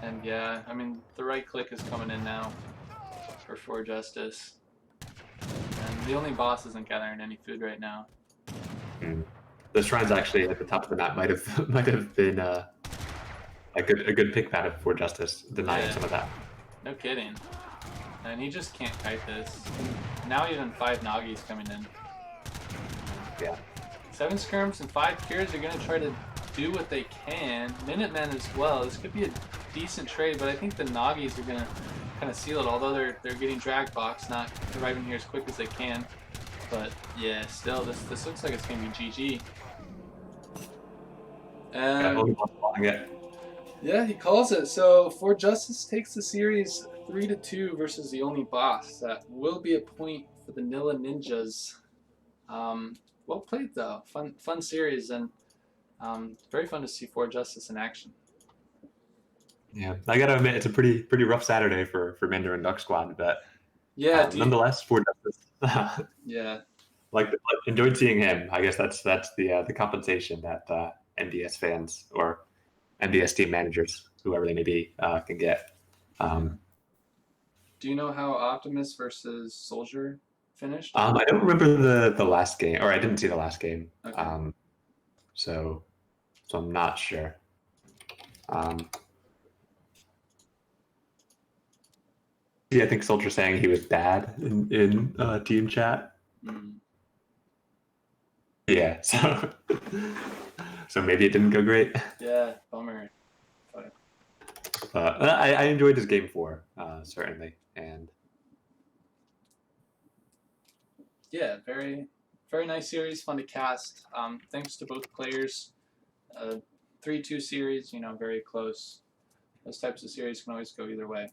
And yeah, I mean, the right click is coming in now for Forjustice. And the only boss isn't gathering any food right now. The shrines actually at the top of the map might have been a good pick pad of Forjustice, denying some of that. No kidding. And he just can't kite this. Now even 5 Nagis coming in. Yeah. 7 skirms and 5 cures are going to try to do what they can. Minutemen as well. This could be a decent trade, but I think the Nagis are going to kind of seal it, although they're getting drag box, not arriving here as quick as they can. But yeah, still, this looks like it's going to be GG. Yeah, he calls it. So Forjustice takes the series 3-2 versus the only boss. That will be a point for the Nilla Ninjas. Well played though. Fun series, and very fun to see Forjustice in action. Yeah, I gotta admit, it's a pretty rough Saturday for Minder and Duck Squad, but Yeah, nonetheless, Forjustice. yeah. like enjoyed seeing him. I guess that's the compensation that MDS fans or MDS team managers, whoever they may be, can get. Do you know how Optimus versus Soldier finished? I don't remember the last game, or I didn't see the last game. Okay. So I'm not sure. Yeah, I think Soldier saying he was bad in team chat. Mm. Yeah, so so maybe it didn't go great. Yeah, bummer. But I enjoyed his game 4, certainly, and Yeah, very nice series, fun to cast. Thanks to both players. 3-2 series, very close. Those types of series can always go either way.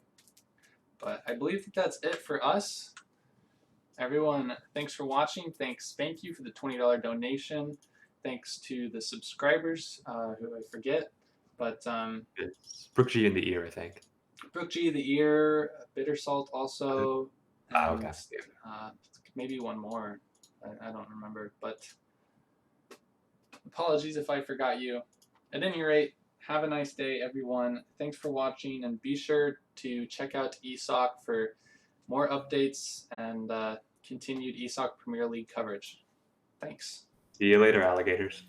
But I believe that's it for us. Everyone, thanks for watching. Thank you for the $20 donation. Thanks to the subscribers, who I forget. But it's Brook G in the ear, I think. Brook G, the ear, Bitter Salt also. And, Okay. maybe one more. I don't remember. But apologies if I forgot you. At any rate, have a nice day, everyone. Thanks for watching, and be sure to check out ESOC for more updates and continued ESOC Premier League coverage. Thanks. See you later, alligators.